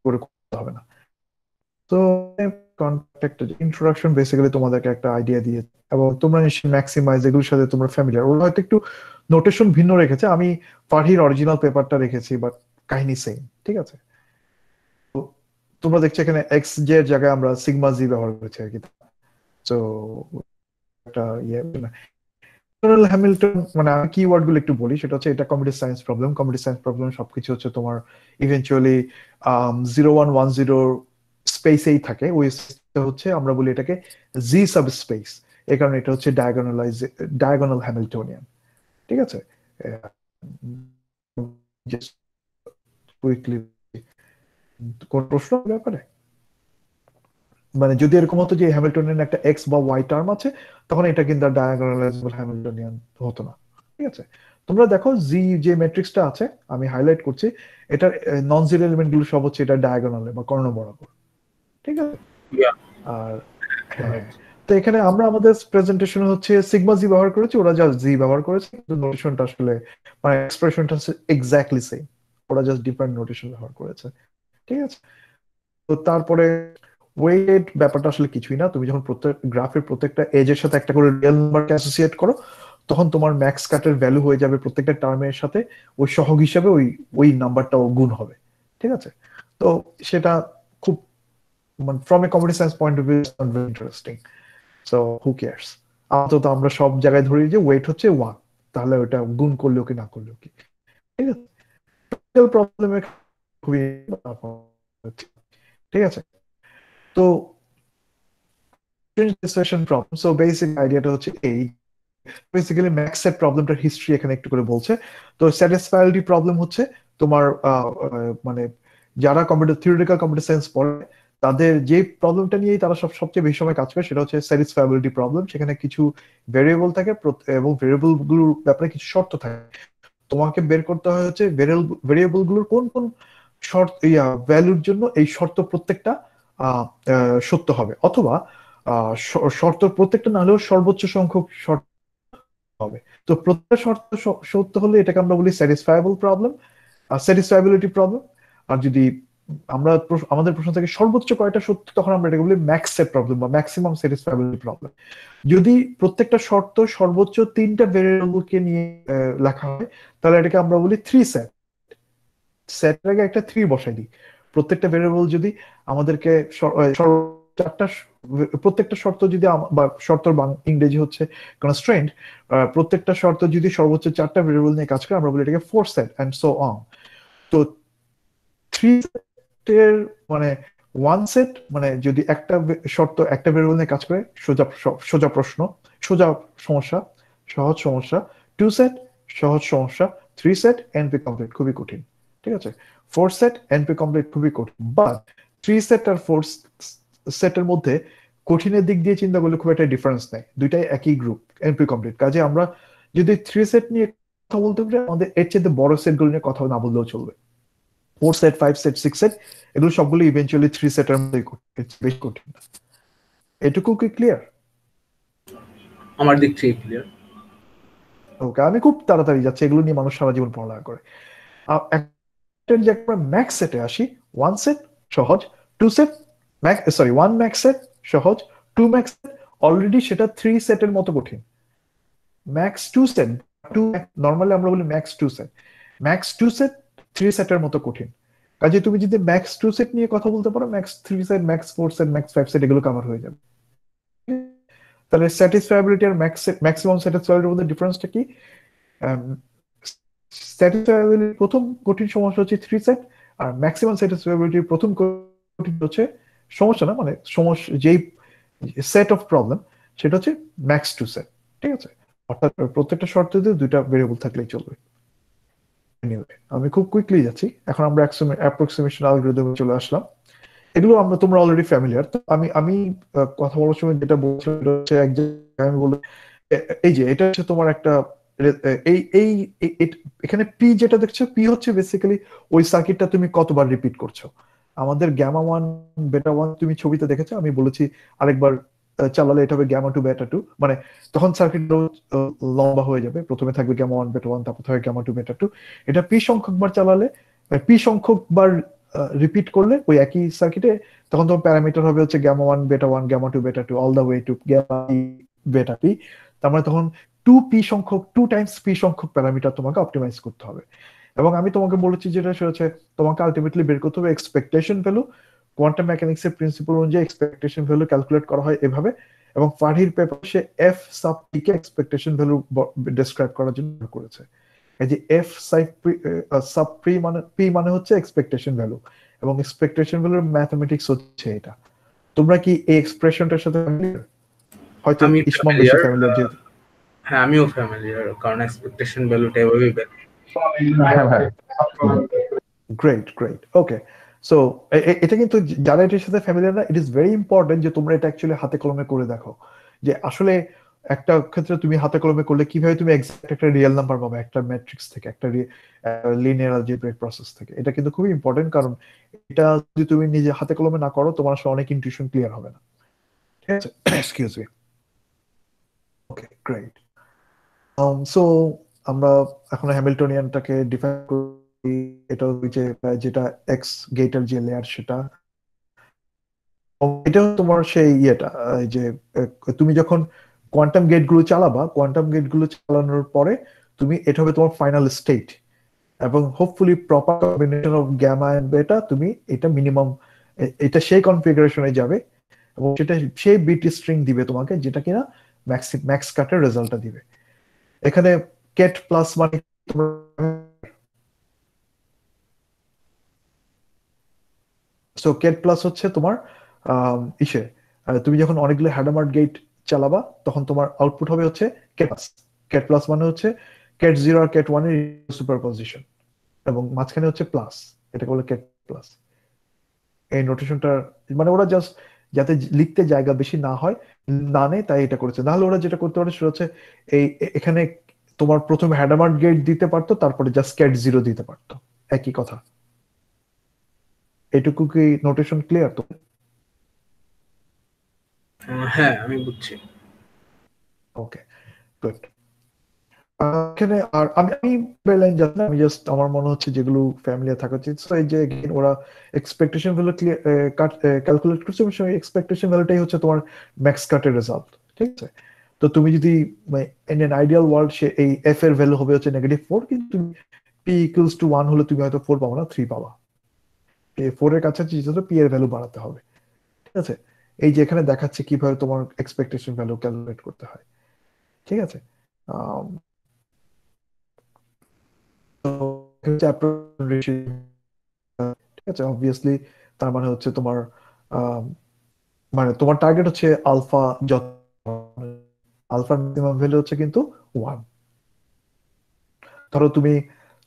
S1: করে করতে হবে না। তো কন্ট্যাক্ট ইন্ট্রোডাকশন বেসিক্যালি তোমাদেরকে একটা আইডিয়া দিয়ে, এবং তোমরা নিশ্চয়ই ম্যাক্সিমাইজ এগুলোর সাথে তোমরা ফ্যামিলিয়ার। ওরা হয়তো একটু নোটেশন ভিন্ন রেখেছে, আমি ফারহির অরিজিনাল পেপারটা রেখেছি, বাট কাহিনী সেম, ঠিক আছে? তো তোমরা দেখছো এখানে এক্স জে এর জায়গায় আমরা সিগমা জি ব্যবহার করেছি আর কি। তো একটা ইয়ে হ্যামিল্টন, মানে আমি কি ওয়ার্ড গুলো একটু বলি, সেটা হচ্ছে এটা computer science problem. Computer science problem সবকিছু হচ্ছে তোমার ইভেনচুয়ালি 0110 স্পেসেই থাকে। ওই হচ্ছে আমরা বলি এটাকে জি সাব স্পেস, এই কারণে এটা হচ্ছে ডায়াগোনাল হ্যামিল্টনিয়ান, ঠিক আছে? জাস্ট কুইকলি, কোন প্রশ্ন ব্যাপারে? মানে যদি এরকম হতো যে হ্যামিল্টনিয়ান একটা এক্স বা ওয়াই টার্ম আছে, তখন এটা কিন্তু ডায়াগোনালাইজেবল হ্যামিল্টনিয়ান হতো না, ঠিক আছে? তোমরা দেখো জি যে ম্যাট্রিক্সটা আছে, আমি হাইলাইট করছি, এটার নন জিরো এলিমেন্ট গুলো সব হচ্ছে এটা ডায়াগোনালে বা কর্ণ বরাবর, ঠিক আছে?
S2: Yeah.
S1: আর হ্যাঁ, তো এখানে আমরা আমাদের প্রেজেন্টেশন হচ্ছে সিগমা জি ব্যবহার করেছি, ওরা জাস্ট জি ব্যবহার করেছে, কিন্তু নোটেশনটা আসলে মানে এক্সপ্রেশনটা এক্স্যাক্টলি সেম, ওরা জাস্ট ডিফারেন্ট নোটেশন ব্যবহার করেছে, ঠিক আছে? তো তারপরে ওয়েট ব্যাপারটা আসলে কিছুই না। তুমি যখন প্রত্যেক গ্রাফের প্রত্যেকটা এজের সাথে একটা করে রিয়েল নাম্বারকে অ্যাসোসিয়েট করো, তখন তোমার ম্যাক্স কাটের ভ্যালু হয়ে যাবে প্রত্যেকটা টার্মের সাথে ওই সহগ হিসাবে ওই ওই নাম্বারটাও গুণ হবে, ঠিক আছে? তো সেটা খুব, মানে from a computer science point of view not very interesting. So who cares? আপাতত আমরা সব জায়গায় ধরি যে ওয়েট হচ্ছে 1, তাহলে ওটা গুণ করলেও কি না করলেও কি, ঠিক আছে? প্রবলেমে খুবই, ঠিক আছে? তো সেশন প্রবলেম, সো বেসিক আইডিয়াটা হচ্ছে এই, বেসিক্যালি ম্যাক্স সেট প্রবলেমটার হিস্ট্রি এখানে একটু করে বলছে। তো স্যাটিসফাইবিলিটি প্রবলেম হচ্ছে তোমার মানে যারা থিওরিটিক্যাল কম্পিউটার সায়েন্স পড়ে তাদের যে প্রবলেমটা নিয়েই তারা সবচেয়ে বেশি সময় কাজ করে, সেটা হচ্ছে স্যাটিসফাইবিলিটি প্রবলেম। সেখানে কিছু ভেরিয়েবল থাকে এবং ভেরিয়েবল গুলোর ব্যাপারে কিছু শর্ত থাকে, তোমাকে বের করতে হয় হচ্ছে ভেরিয়েবল গুলোর কোন কোন শর্ত ভ্যালুর জন্য এই শর্ত প্রত্যেকটা সত্য হবে, অথবা শর্ত প্রত্যেকটা না হলেও সর্বোচ্চ সংখ্যক শর্ত হবে। তো প্রত্যেকটা শর্ত সত্য হলে এটাকে আমরা বলি স্যাটিসফাইবল প্রবলেম, স্যাটিসফাইবিলিটি প্রবলেম। আর যদি আমরা আমাদের প্রশ্ন থেকে সর্বোচ্চ কয়টা সত্য, তখন আমরা এটাকে বলি ম্যাক্স সেট প্রবলেম বা ম্যাক্সিমাম স্যাটিসফাইবিলিটি প্রবলেম। যদি প্রত্যেকটা শর্ত সর্বোচ্চ 3টা ভেরিয়েবলকে নিয়ে লেখা হয়, তাহলে এটাকে আমরা বলি 3 সেট। সেটের আগে একটা 3 বসাই দিই। প্রত্যেকটা ভেরিয়েবল যদি আমাদেরকে চারটা, প্রত্যেকটা শর্ত যদি বা শর্ত ইংরেজি হচ্ছে কনস্ট্রেন্ট, প্রত্যেকটা শর্ত যদি সর্বোচ্চ 4টা ভেরিয়েবল নিয়ে কাজ করে, আমরা বলি এটাকে 4 সেট এন্ড সো অন। তো 3 সেটের মানে 1 সেট মানে যদি একটা শর্ত একটা ভেরিয়েবল নিয়ে কাজ করে, সোজা প্রশ্ন, সোজা সমস্যা, সহজ সমস্যা। 2 সেট সহজ সমস্যা। 3 সেট এনপি কমপ্লিট খুবই কঠিন, ঠিক আছে? 4 সেট এনপি কমপ্লিট খুবই কঠিন। বাট 3 সেট আর 4 সেটের মধ্যে কঠিনের দিক দিয়ে চিন্তা করলে খুব একটা ডিফারেন্স নেই, দুইটাই একই গ্রুপ এনপি কমপ্লিট। কাজে আমরা যদি 3 সেট নিয়ে কথা বলতে পারি, আমাদের এর চেয়ে বড় সেট গুলো নিয়ে কথা না বললেও চলবে। 4 সেট, 5 সেট, 6 সেট, এগুলো সবগুলো ইভেন্চুয়ালি 3 সেটের মধ্যেই বেশি কঠিন। এটুকু কি ক্লিয়ার?
S2: আমার দিক থেকে ক্লিয়ার।
S1: ওকে, আমি খুব তাড়াতাড়ি যাচ্ছি, এগুলো নিয়ে মানুষ সারা জীবন পড়ালেখা করে। যে আমরা ম্যাক্স সেটে আসি, 1 সেট সহজ, 2 সেট ম্যাক্স 1 ম্যাক্স সেট সহজ, 2 ম্যাক্স সেট অলরেডি সেটা 3 সেটের মতো কঠিন। ম্যাক্স 2 সেট, 2 নরমালি আমরা বলি ম্যাক্স 2 সেট, ম্যাক্স 2 সেট 3 সেটের মতো কঠিন। কাজে তুমি যদি ম্যাক্স 2 সেট নিয়ে কথা বলতে পারো, max 3 set, max 4 set, max 5 set এগুলো কভার হয়ে যাবে। তাহলে স্যাটিসফাইবিলিটি আর ম্যাক্সিমাম স্যাটিসফাইবিলিটির মধ্যে ডিফারেন্সটা কি? স্যাটিসফাইবিলিটি প্রথম কঠিন সমস্যা হচ্ছে 3 সেট, আর ম্যাক্সিমাম স্যাটিসফাইবিলিটির প্রথম কঠিন হচ্ছে সমস্যা না, মানে সমস্যা যেই সেট অফ প্রবলেম সেটা হচ্ছে ম্যাক্স 2 সেট, ঠিক আছে? অর্থাৎ প্রত্যেকটা শর্তে 2টা ভেরিয়েবল থাকলেই চলবে। আমি খুব কুইকলি যাচ্ছি, এখন আমরা অ্যাপ্রক্সিমেশন অ্যালগরিদমে চলে আসলাম। এগুলো তোমরা অলরেডি ফ্যামিলিয়ার। তো আমি কথা বলার সময় যেটা বলছিলাম সেটা হচ্ছে এক জায়গায় আমি বললাম এই যে এটা হচ্ছে তোমার একটা এই এই এখানে পি যেটা দেখছো, পি হচ্ছে বেসিক্যালি ওই সার্কিটটা তুমি কতবার রিপিট করছো। আমাদের গ্যামা 1 বেটা 1 তুমি ছবিতে দেখেছো, আমি বলেছি আরেকবার চালালে এটা হবে গামা টু বেটা টু, মানে তখন সার্কিট লম্বা হয়ে যাবে, প্রথমে থাকবে গামা ওয়ান বেটা ওয়ান, তারপর থাকবে গামা টু বেটা টু। এটা পি সংখ্যক বার চালালে, পি সংখ্যক বার রিপিট করলে ওই একই সার্কিটে, তখন তোমার প্যারামিটার হবে হচ্ছে gamma one beta one, gamma two beta two, all the way to gamma beta P. তার মানে তখন টু টাইমস পি সংখ্যক প্যারামিটার তোমাকে অপটিমাইজ করতে হবে। এবং আমি তোমাকে বলেছি যেটা, সেটা হচ্ছে তোমাকে আলটিমেটলি বের করতে হবে এক্সপেকটেশন ভ্যালু। কোয়ান্টাম মেকানিক্স এর প্রিন্সিপাল অনুযায়ী এক্সপেকটেশন ভ্যালু ক্যালকুলেট করা হয় এভাবে, এবং ফারহির পেপার সে এফ সাব পি কে এক্সপেকটেশন ভ্যালু ডেসক্রাইব করার জন্য করেছে। এই যে এফ সাব পি মানে, পি মানে হচ্ছে এক্সপেকটেশন ভ্যালু, এবং এক্সপেকটেশন ভ্যালুর ম্যাথমেটিক্স হচ্ছে এটা। তোমরা কি এই এক্সপ্রেশনটার সাথে ফ্যামিলিয়ার? হয়তো
S2: আমি
S1: ইসমাম বেশি
S2: ফ্যামিলিয়ার,
S1: ফ্যামিলিয়ার যেহেতু।
S2: হ্যাঁ আমিও ফ্যামিলিয়ার, কারণ এক্সপেকটেশন ভ্যালুটা এভাবেই বের।
S1: গ্রেট গ্রেট, ওকে। সো এটা কিন্তু যারা এটার সাথে ফ্যামিলিয়ার না, ইট ইজ ভেরি ইম্পর্টেন্ট যে তোমরা এটা অ্যাকচুয়ালি হাতে কলমে করে দেখো, যে আসলে একটা ক্ষেত্রে তুমি হাতে কলমে করলে কিভাবে তুমি এক্সাক্ট একটা রিয়েল নাম্বার পাবে একটা ম্যাট্রিক্স থেকে, একটা লিনিয়ার অলজেব্রিক প্রসেস থেকে। এটা কিন্তু খুবই ইম্পর্টেন্ট, কারণ এটা যদি তুমি নিজে হাতে কলমে না করো, তোমার আসলে অনেক ইনটিউশন ক্লিয়ার হবে না। ঠিক আছে, এক্সকিউজ মি। ওকে, গ্রেট। সো আমরা এখন হ্যামিল্টনিয়ানটাকে ডিফাইন করি। এটা হচ্ছে যেটা এক্স গেটের যে লেয়ার সেটা, এটা তোমার সেই ইয়েটা, যে তুমি যখন কোয়ান্টাম গেট গুলো চালাবা, কোয়ান্টাম গেট গুলো চালানোর পরে তুমি, এটা হবে তোমার ফাইনাল স্টেট, এবং hopefully proper combination of gamma and beta, তুমি এটা মিনিমাম, এটা সেই কনফিগারেশনে যাবে, এবং সেটা সেই বিট স্ট্রিং দিবে তোমাকে, যেটা কিনা ম্যাক্স কাটের রেজাল্টটা দিবে। এখানে কেট প্লাস মানে সো কেট প্লাস হচ্ছে তোমার ইসে, তুমি যখন অনেকগুলো হ্যাডামার্ট গেট চালাবা, তখন তোমার আউটপুট হবে হচ্ছে কেট প্লাস। কেট প্লাস মানে হচ্ছে কেট জিরো আর কেট ওয়ান এর সুপারপজিশন, এবং মাঝখানে হচ্ছে প্লাস, এটাকে বলে কেট প্লাস। এই নোটেশনটা মানে ওরা জাস্ট যাতে লিখতে জায়গা বেশি না হয়, না নেই, তাই এটা করেছে। নাহলে ওরা যেটা করতে পারে সেটা হচ্ছে এখানে তোমার প্রথমে হ্যাডামার্ট গেট দিতে পারতো, তারপরে জাস্ট কেট জিরো দিতে পারতো, একই কথা। এটুকু কি নোটেশন ক্লিয়ার তো?
S2: হ্যাঁ আমি বুঝছি।
S1: ওকে, গুড। এখানে আর আমি লাইন জানি না, আমি জাস্ট আমার মনে হচ্ছে যেগুলো ফ্যামিলিয়ার থাকা উচিত। সো এই যে ওরা এক্সপেকটেশন ভ্যালু ক্যালকুলেট করছে, এবং সেই এক্সপেকটেশন ভ্যালুটাই হচ্ছে তোমার ম্যাক্স কাটের রেজাল্ট। ঠিক আছে, তো তুমি যদি ইন এন আইডিয়াল ওয়ার্ল্ড সে এই এফ এর ভ্যালু হবে হচ্ছে -4, কিন্তু তুমি পি ইকুয়ালস টু 1 হলে তুমি হয়তো 4 পাবো না, 3 পাবা। 4 এর কাছাকাছি যেতে পি এর ভ্যালু বাড়াতে হবে। ঠিক আছে, এই যে এখানে দেখাচ্ছে কিভাবে তোমার এক্সপেকটেশন ভ্যালু ক্যালকুলেট করতে হয়। ঠিক আছে, ঠিক আছে, অবভিয়াসলি তার মানে হচ্ছে তোমার মানে তোমার টার্গেট হচ্ছে আলফা, যত আলফার ম্যাক্সিমাম ভ্যালু হচ্ছে কিন্তু 1। ধরো তুমি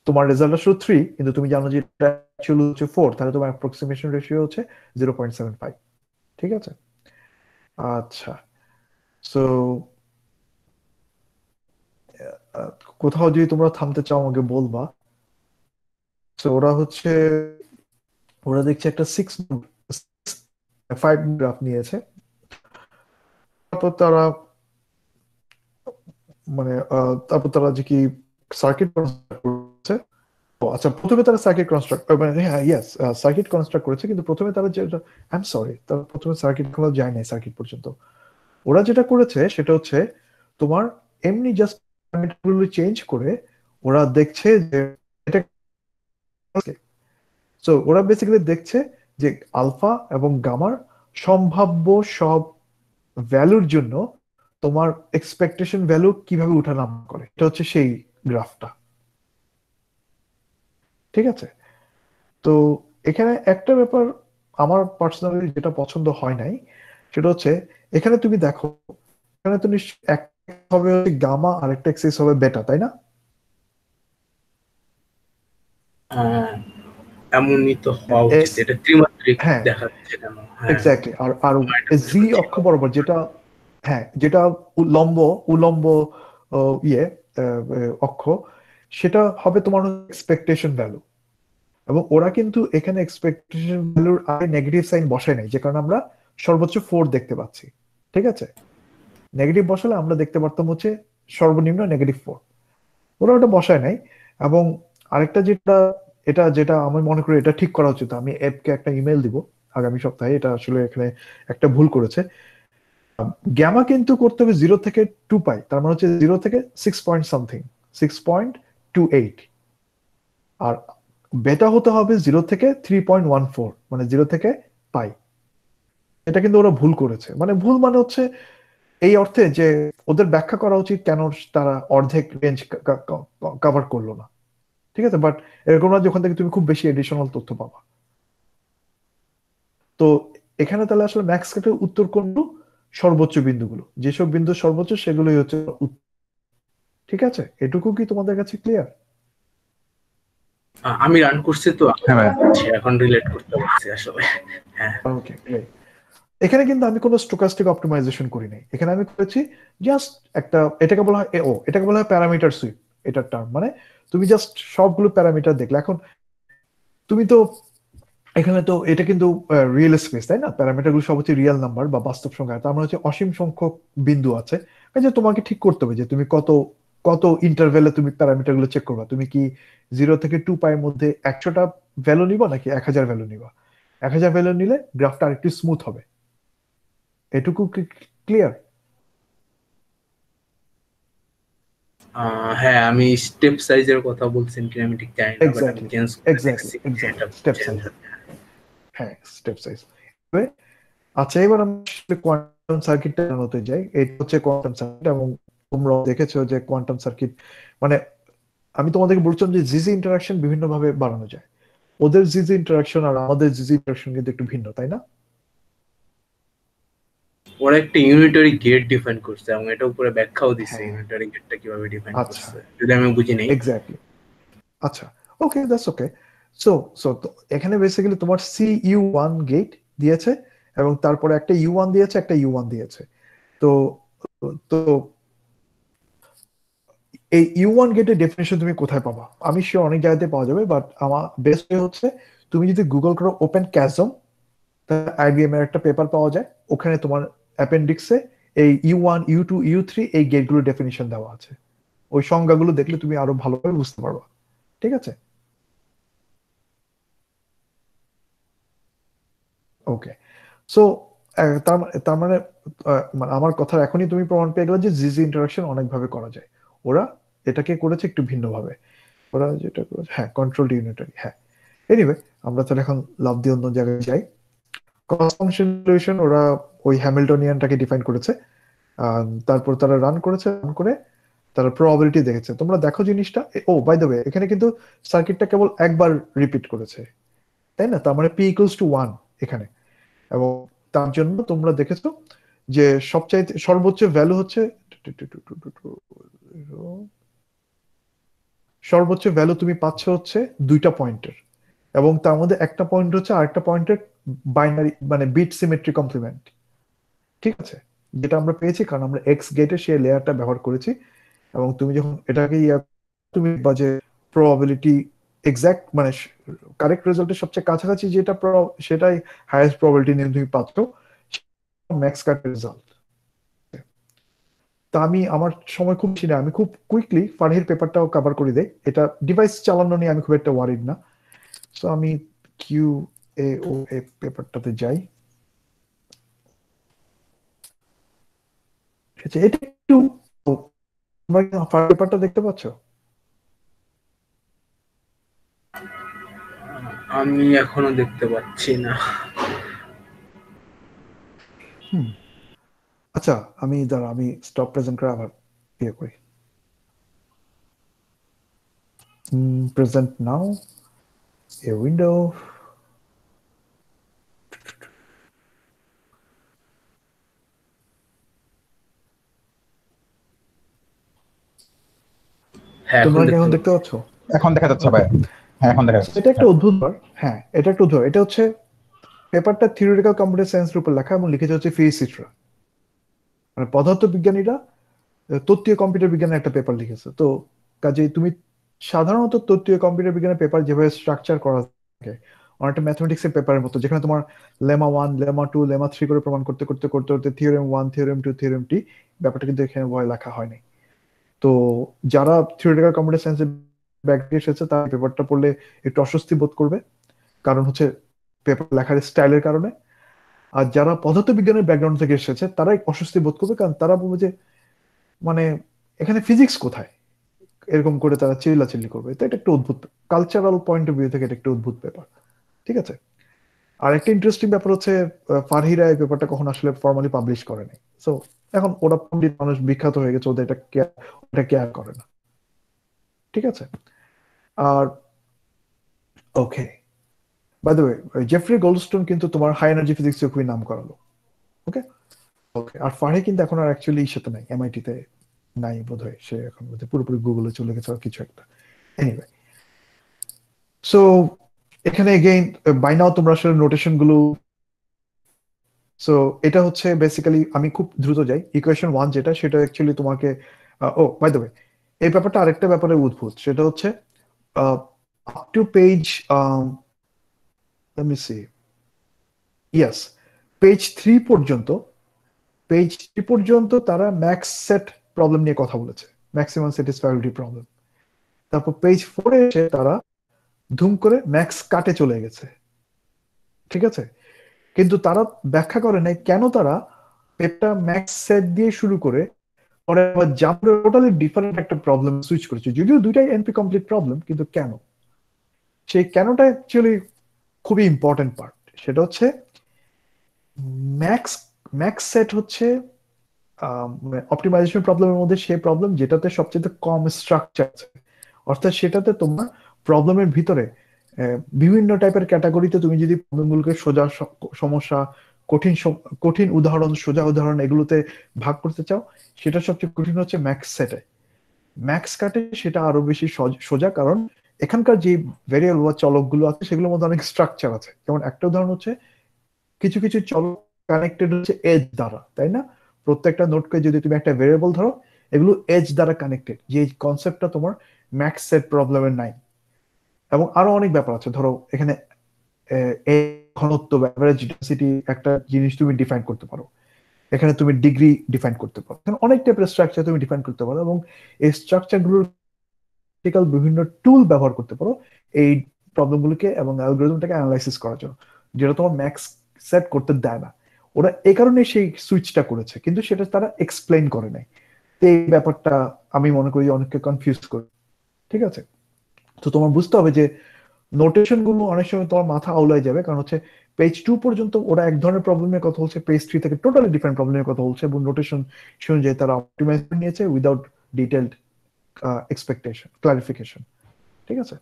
S1: তোমার রেজাল্ট আসলে 3, কিন্তু তুমি জানো যে এটা অ্যাকচুয়ালি হচ্ছে 4, তাহলে তোমার অ্যাপ্রক্সিমেশন রেশিও হচ্ছে 0.75। ঠিক আছে, আচ্ছা। সো কোথাও যদি তোমরা থামতে চাও আমাকে বলবা। তো ওরা দেখছে একটা 5 গ্রাফ নিয়েছে, তারপর তারা তারপর তারা যে কি সার্কিট কনস্ট্রাক্ট করেছে। আচ্ছা, প্রথমে তারা সার্কিট কনস্ট্রাক্ট, মানে হ্যাঁ ইয়েস, সার্কিট কনস্ট্রাক্ট করেছে, কিন্তু প্রথমে তারা যেটা, আই এম সরি, তারা প্রথমে সার্কিট গুলো যায় নাই সার্কিট পর্যন্ত। ওরা যেটা করেছে সেটা হচ্ছে তোমার এমনি জাস্ট গুলো চেঞ্জ করে ওরা দেখছে যে এটা, সো ওরা বেসিক্যালি দেখছে যে আলফা এবং গামার সম্ভাব্য সব ভ্যালুর জন্য তোমার এক্সপেকটেশন ভ্যালু কিভাবে উঠানামা করে, এটা হচ্ছে সেই গ্রাফটা। ঠিক আছে, তো এখানে একটা ব্যাপার আমার পার্সোনালি যেটা পছন্দ হয় নাই, সেটা হচ্ছে এখানে তুমি দেখো, এখানে তো নিশ্চয়ই এক হবে গামা আর একটা এক্সিস হবে বেটা, তাই না?
S2: এমনই তো হওয়া উচিত, এটা ত্রিমাত্রিক
S1: হ্যাঁ
S2: দেখাচ্ছে কেন? হ্যাঁ
S1: এক্স্যাক্টলি। আর জি অক্ষ বরাবর যেটা, হ্যাঁ যেটা উলম্ব উলম্ব ইয়ে অক্ষ, সেটা হবে তোমার এক্সপেকটেশন ভ্যালু। এবং ওরা কিন্তু এখানে এক্সপেকটেশন ভ্যালুর আগে নেগেটিভ সাইন বসায় নাই, যে কারণে আমরা সর্বোচ্চ 4 দেখতে পাচ্ছি। ঠিক আছে, নেগেটিভ বসালে আমরা দেখতে পারতাম হচ্ছে সর্বনিম্ন -4। ওরা ওটা বসায় নাই। এবং আরেকটা যেটা, যেটা আমি মনে করি এটা ঠিক করা উচিত, আমি অ্যাপকে একটা ইমেল দিব আগামী সপ্তাহে, এটা আসলে এখানে একটা ভুল করেছে। গ্যামা কিন্তু করতে হবে 0 থেকে 2 পাই, তার মানে হচ্ছে 0 থেকে 6 পয়েন্ট সামথিং, 6.28। আর বেটা হতে হবে 0 থেকে 3.14, মানে 0 থেকে পাই। এটা কিন্তু ওরা ভুল করেছে, মানে ভুল মানে হচ্ছে এই অর্থে যে ওদের ব্যাখ্যা করা উচিত কেন তারা অর্ধেক রেঞ্জ কভার করলো না। ঠিক আছে, বাট এরকম না যে ওখান থেকে তুমি খুব বেশি এডিশনাল তথ্য পাবা। তো এখানে তাহলে আসলে ম্যাক্স কাটের উত্তর কোনগুলো? সর্বোচ্চ বিন্দুগুলো, যেসব বিন্দু সর্বোচ্চ সেগুলোই হচ্ছে উত্তর। ঠিক আছে, এটুকু কি তোমাদের কাছে ক্লিয়ার?
S2: আমি রান করছি তো
S3: হ্যাঁ ভাই।
S2: এখন রিলেট করতে পারছি আসলে। হ্যাঁ
S1: ওকে, গ্রেট। এখানে কিন্তু আমি কোনো স্টোকাস্টিক অপটিমাইজেশন করি নাই, এখানে আমি করেছি জাস্ট একটা, এটাকে বলা হয় এটাকে বলা হয় প্যারামিটার সুইপ, এটার টার্ম। মানে তুমি জাস্ট সবগুলো প্যারামিটার দেখলে। এখন তুমি তো এখানে তো এটা কিন্তু রিয়েল স্পেস, তাই না? প্যারামিটার গুলো সব হচ্ছে রিয়েল নাম্বার বা বাস্তব সংখ্যা, তার মানে হচ্ছে অসীম সংখ্যক বিন্দু আছে। এই যে তোমাকে ঠিক করতে হবে যে তুমি কত কত ইন্টারভেলে তুমি প্যারামিটার গুলো চেক করবা। তুমি কি 0 থেকে 2 পায়ের মধ্যে 100টা ভ্যালু নিবা নাকি 1000 ভ্যালু নিবা? 1000 ভ্যালু নিলে গ্রাফটা আরেকটু স্মুথ হবে। এটুকু কি ক্লিয়ার?
S2: হ্যাঁ, আমি স্টেপ সাইজের কথা বলছেন কি আমি ঠিক জানি না, বাট আমি
S1: এক্স্যাক্টলি,
S2: চেঞ্জ করে
S1: এক্স্যাক্টলি,
S2: দেখছি
S1: এক্স্যাক্টলি,
S2: এটা
S1: স্টেপ
S2: চেঞ্জ
S1: সাইজ।
S2: হচ্ছে।
S1: হ্যাঁ, স্টেপ সাইজ। আচ্ছা, এবার আমরা কোয়ান্টাম সার্কিটটা জানাতে যাই। এটা হচ্ছে কোয়ান্টাম সার্কিট, এবং তোমরা দেখেছো যে কোয়ান্টাম সার্কিট মানে আমি তোমাদেরকে বলছিলাম যে জিজি ইন্টারাকশন বিভিন্ন ভাবে বাড়ানো যায়। ওদের জিজি ইন্টারাকশন আর আমাদের জিজি ইন্টারাকশন কিন্তু একটু ভিন্ন, তাই না?
S2: ওরা একটা ইউনিটারি গেট ডিফাইন করছে এবং এটা উপরে ব্যাখ্যাও দিছে
S1: হ্যাঁ,
S2: ইউনিটারি গেটটা কিভাবে ডিফাইন
S1: আচ্ছা,
S2: করছে, যদি আমি বুঝি নেই।
S1: এক্স্যাক্টলি। আচ্ছা, ওকে, দ্যাটস ওকে। সো সো এখানে বেসিক্যালি তোমার CU1 গেট দিয়েছে, এবং তারপরে একটা U1 দিয়েছে, একটা U1 দিয়েছে। তো তো এই U1 গেটের ডেফিনেশন তুমি কোথায় পাবা? আমি শিওর অনেক জায়গাতে পাওয়া যাবে, বাট আমার বেস্ট ওয়ে হচ্ছে তুমি যদি গুগল করো ওপেন ক্যাসম, IBM এর একটা পেপার পাওয়া যায়, ওখানে তোমার অ্যাপেন্ডিক্সে এই U1 U2 U3 এই গেটগুলো ডেফিনিশন দেওয়া আছে। ওই সংজ্ঞাগুলো দেখলে তুমি আরো ভালোভাবে বুঝতে পারবা। ঠিক আছে, ওকে। সো তার মানে মানে আমার কথা এখনই তুমি প্রমাণ পেয়ে গেলে যে জিজি ইন্টারাকশন অনেকভাবে করা যায়। ওরা এটাকে করেছে একটু ভিন্নভাবে। ওরা যেটা করেছে, হ্যাঁ, কন্ট্রোল ইউনিটারি। হ্যাঁ, এনিওয়ে, আমরা তাহলে এখন লাভ দিয়ে অন্য জায়গায় যাই। কস্ট ফাংশন সলিউশন ওরা ওই হ্যামিল্টনিয়ানটাকে ডিফাইন করেছে। তারপর তারা রান করেছে, রান করে তারা প্রবাবিলিটি দেখেছে। তোমরা দেখো জিনিসটা, ও বাই দ্য ওয়ে, এখানে কিন্তু সার্কিটটা কেবল একবার রিপিট করেছে, তাই না? তার মানে P=1 এখানে। এবং তার জন্য তোমরা দেখেছো যে সবচাইতে সর্বোচ্চ ভ্যালু হচ্ছে সর্বোচ্চ ভ্যালু তুমি পাচ্ছ হচ্ছে 2টা পয়েন্টের, এবং তার মধ্যে একটা পয়েন্ট হচ্ছে আরেকটা পয়েন্টের বাইনারি মানে বিট সিমেট্রি কমপ্লিমেন্ট। ঠিক আছে, যেটা আমরা পেয়েছি কারণ আমরা এক্স গেটের সেই লেয়ারটা ব্যবহার করেছি। এবং তুমি যখন এটাকে তুমি বাজে প্রবাবিলিটি এক্সাক্ট মানে কারেক্ট রেজাল্টের সবচেয়ে কাছাকাছি যেটা সেটাই হাইয়েস্ট প্রবাবিলিটি নিয়ে তুমি পাচ্ছ, ম্যাক্স কাট রেজাল্ট। তা আমি আমার সময় খুব বেশি না, আমি খুব কুইকলি ফারহির পেপারটাও কভার করে দেই। এটা ডিভাইস চালানো নিয়ে আমি খুব একটা ওয়ারিড না। সো আমি QAOA পেপারটাতে যাই। ঠিক আছে, এটা একটু, তোমরা ফারহির পেপারটা দেখতে পাচ্ছ?
S2: আমি এখনো দেখতে পাচ্ছি না।
S1: হুম, আচ্ছা, আমি স্টপ প্রেজেন্ট করে আবার ইয়ে করি। Present now a window.
S2: হ্যাঁ, এখন
S1: তোমরা কি
S2: দেখতে
S1: এখন দেখতে
S2: পাচ্ছি।
S1: পাচ্ছ?
S3: এখন দেখা যাচ্ছে
S1: ওকে,
S3: ভাই। হ্যাঁ, এখন দেখা যাচ্ছে।
S1: এটা একটা অদ্ভুত ব্যাপার। হ্যাঁ, এটা একটা অদ্ভুত, এটা হচ্ছে পেপারটা থিওরিটিক্যাল কম্পিউটার সায়েন্সের উপর লেখা এবং লিখেছে হচ্ছে ফিজিসিস্টরা, মানে পদার্থবিজ্ঞানীরা তত্ত্বীয় কম্পিউটার বিজ্ঞানের একটা পেপার লিখেছে। তো কাজেই তুমি সাধারণত তত্ত্বীয় কম্পিউটার বিজ্ঞানের পেপার যেভাবে স্ট্রাকচার করা থাকে, অনেকটা ম্যাথমেটিক্সের পেপারের মতো, যেখানে তোমার লেমা 1 লেমা 2 লেমা 3 করে প্রমাণ করতে করতে করতে করতে থিওরেম 1 থিওরেম 2 থিওরেম 3, ব্যাপারটা কিন্তু এখানে বই লেখা হয়নি। তো যারা থিওরিটিক্যাল কম্পিউটার সায়েন্সের ব্যাকগ্রাউন্ড এসেছে তারা পেপারটা পড়লে একটু অস্বস্তি বোধ করবে, কারণ হচ্ছে পেপার লেখার স্টাইলের কারণে। আর যারা পদার্থবিজ্ঞানের ব্যাকগ্রাউন্ড থেকে এসেছে তারাই অস্বস্তি বোধ করবে, কারণ তারা বলবে যে মানে এখানে ফিজিক্স কোথায়, এরকম করে তারা চিল্লাচিল্লি করবে। তো এটা একটা অদ্ভুত, কালচারাল পয়েন্ট অফ ভিউ থেকে এটা একটা অদ্ভুত ব্যাপার। ঠিক আছে। আর একটা ইন্টারেস্টিং ব্যাপার হচ্ছে ফারহিরা এই পেপারটা কখন আসলে ফর্মালি পাবলিশ করেনি। সো এখন ওরা পণ্ডিত মানুষ, বিখ্যাত হয়ে গেছে, ওদের এটা কেয়ার করে না। ঠিক আছে। আর okay, by the way, Jeffrey Goldstone কিন্তু তোমার হাই এনার্জি ফিজিক্সে খুবই নাম করালো। ওকে ওকে। আর ফারহি কিন্তু এখন আর অ্যাকচুয়ালি সাথে নাই, এমআইটি তে নাই বোধহয়, সে এখন বোধহয় পুরোপুরি গুগলে চলে গেছে আর কিছু একটা। এনিওয়ে, সো এখানে এগেইন বাই নাও তোমরা আসলে নোটেশন গুলো, সো এটা হচ্ছে বেসিক্যালি, আমি খুব দ্রুত যাই, ইকুয়েশন 1 যেটা, সেটা অ্যাকচুয়ালি তোমাকে ও বাই দ্য ওয়ে, এই ব্যাপারটা আরেকটা ব্যাপারে উদ্ভূত, সেটা হচ্ছে up to page, let me see, yes, page 3 পর্যন্ত, তারা ম্যাক্স সেট প্রবলেম নিয়ে কথা বলেছে, ম্যাক্সিমাম স্যাটিসফ্যাক্টরি প্রবলেম। তারপর পেজ 4 এসে তারা ধুম করে ম্যাক্স কাটে চলে গেছে। ঠিক আছে। কিন্তু তারা ব্যাখ্যা করে নাই কেন তারা পেপটা ম্যাক্স সেট দিয়ে শুরু করে পরে আবার জাম্পে টোটালি ডিফারেন্ট একটা প্রবলেম সুইচ করেছে, যদিও দুইটাই এনপি কমপ্লিট প্রবলেম, কিন্তু কেন, সেই কেনটা অ্যাকচুয়ালি খুবই ইম্পর্টেন্ট পার্ট। সেটা হচ্ছে ম্যাক্স ম্যাক্স সেট হচ্ছে অপটিমাইজেশন প্রবলেমের মধ্যে সেই প্রবলেম যেটাতে সবচেয়ে কম স্ট্রাকচার আছে, অর্থাৎ সেটাতে তোমার প্রবলেমের ভিতরে বিভিন্ন টাইপের ক্যাটাগরিতে তুমি যদি প্রবলেমগুলোকে সোজা সমস্যা, কঠিন কঠিন উদাহরণ, সোজা উদাহরণ, এগুলোতে ভাগ করতে চাও, সেটা সবচেয়ে কঠিন হচ্ছে ম্যাক্স সেটে। ম্যাক্স কাটে সেটা আরো বেশি সোজা, কারণ এখানকার যে ভেরিয়েবল বা চলকগুলো আছে সেগুলোর মধ্যে অনেক স্ট্রাকচার আছে। যেমন একটা উদাহরণ হচ্ছে কিছু কিছু চলক কানেক্টেড হচ্ছে এজ দ্বারা, তাই না? প্রত্যেকটা নোটকে যদি তুমি একটা ভেরিয়েবল ধরো, এগুলো এজ দ্বারা কানেক্টেড, যে কনসেপ্টটা তোমার ম্যাক্স সেট প্রবলেমের নাই। এবং আরো অনেক ব্যাপার আছে, ধরো এখানে ঘনত্ব বা অ্যাভারেজ ডেনসিটি একটা জিনিস তুমি ডিফাইন করতে পারো, এখানে তুমি ডিগ্রি ডিফাইন করতে পারো, এখানে অনেক টাইপের স্ট্রাকচার তুমি ডিফাইন করতে পারো, এবং এই স্ট্রাকচারগুলোর বিভিন্ন টুল ব্যবহার করতে পারো এই প্রবলেমগুলোকে এবং অ্যালগরিদমটাকে অ্যানালাইসিস করার জন্য, যেটা তোমার ম্যাক্স সেট করতে দেয় না। ওরা এই কারণে সেই সুইচটা করেছে, কিন্তু সেটা তারা এক্সপ্লেইন করে নাই। তো এই ব্যাপারটা আমি মনে করি অনেককে কনফিউজ করে। ঠিক আছে। তো তোমার বুঝতে হবে যে নোটেশন গুলো অনেক সময় তোমার মাথা আউলাই যাবে, কারণ হচ্ছে পেজ 2 পর্যন্ত ওরা এক ধরনের প্রবলেমের কথা বলছে, পেজ 3 থেকে টোটালি ডিফারেন্ট প্রবলেমের কথা বলছে, এবং নোটেশন অনুযায়ী তারা অপটিমাইজ করে নিয়েছে উইদাউট ডিটেইলড এক্সপেকটেশন ক্লারিফিকেশন। ঠিক আছে।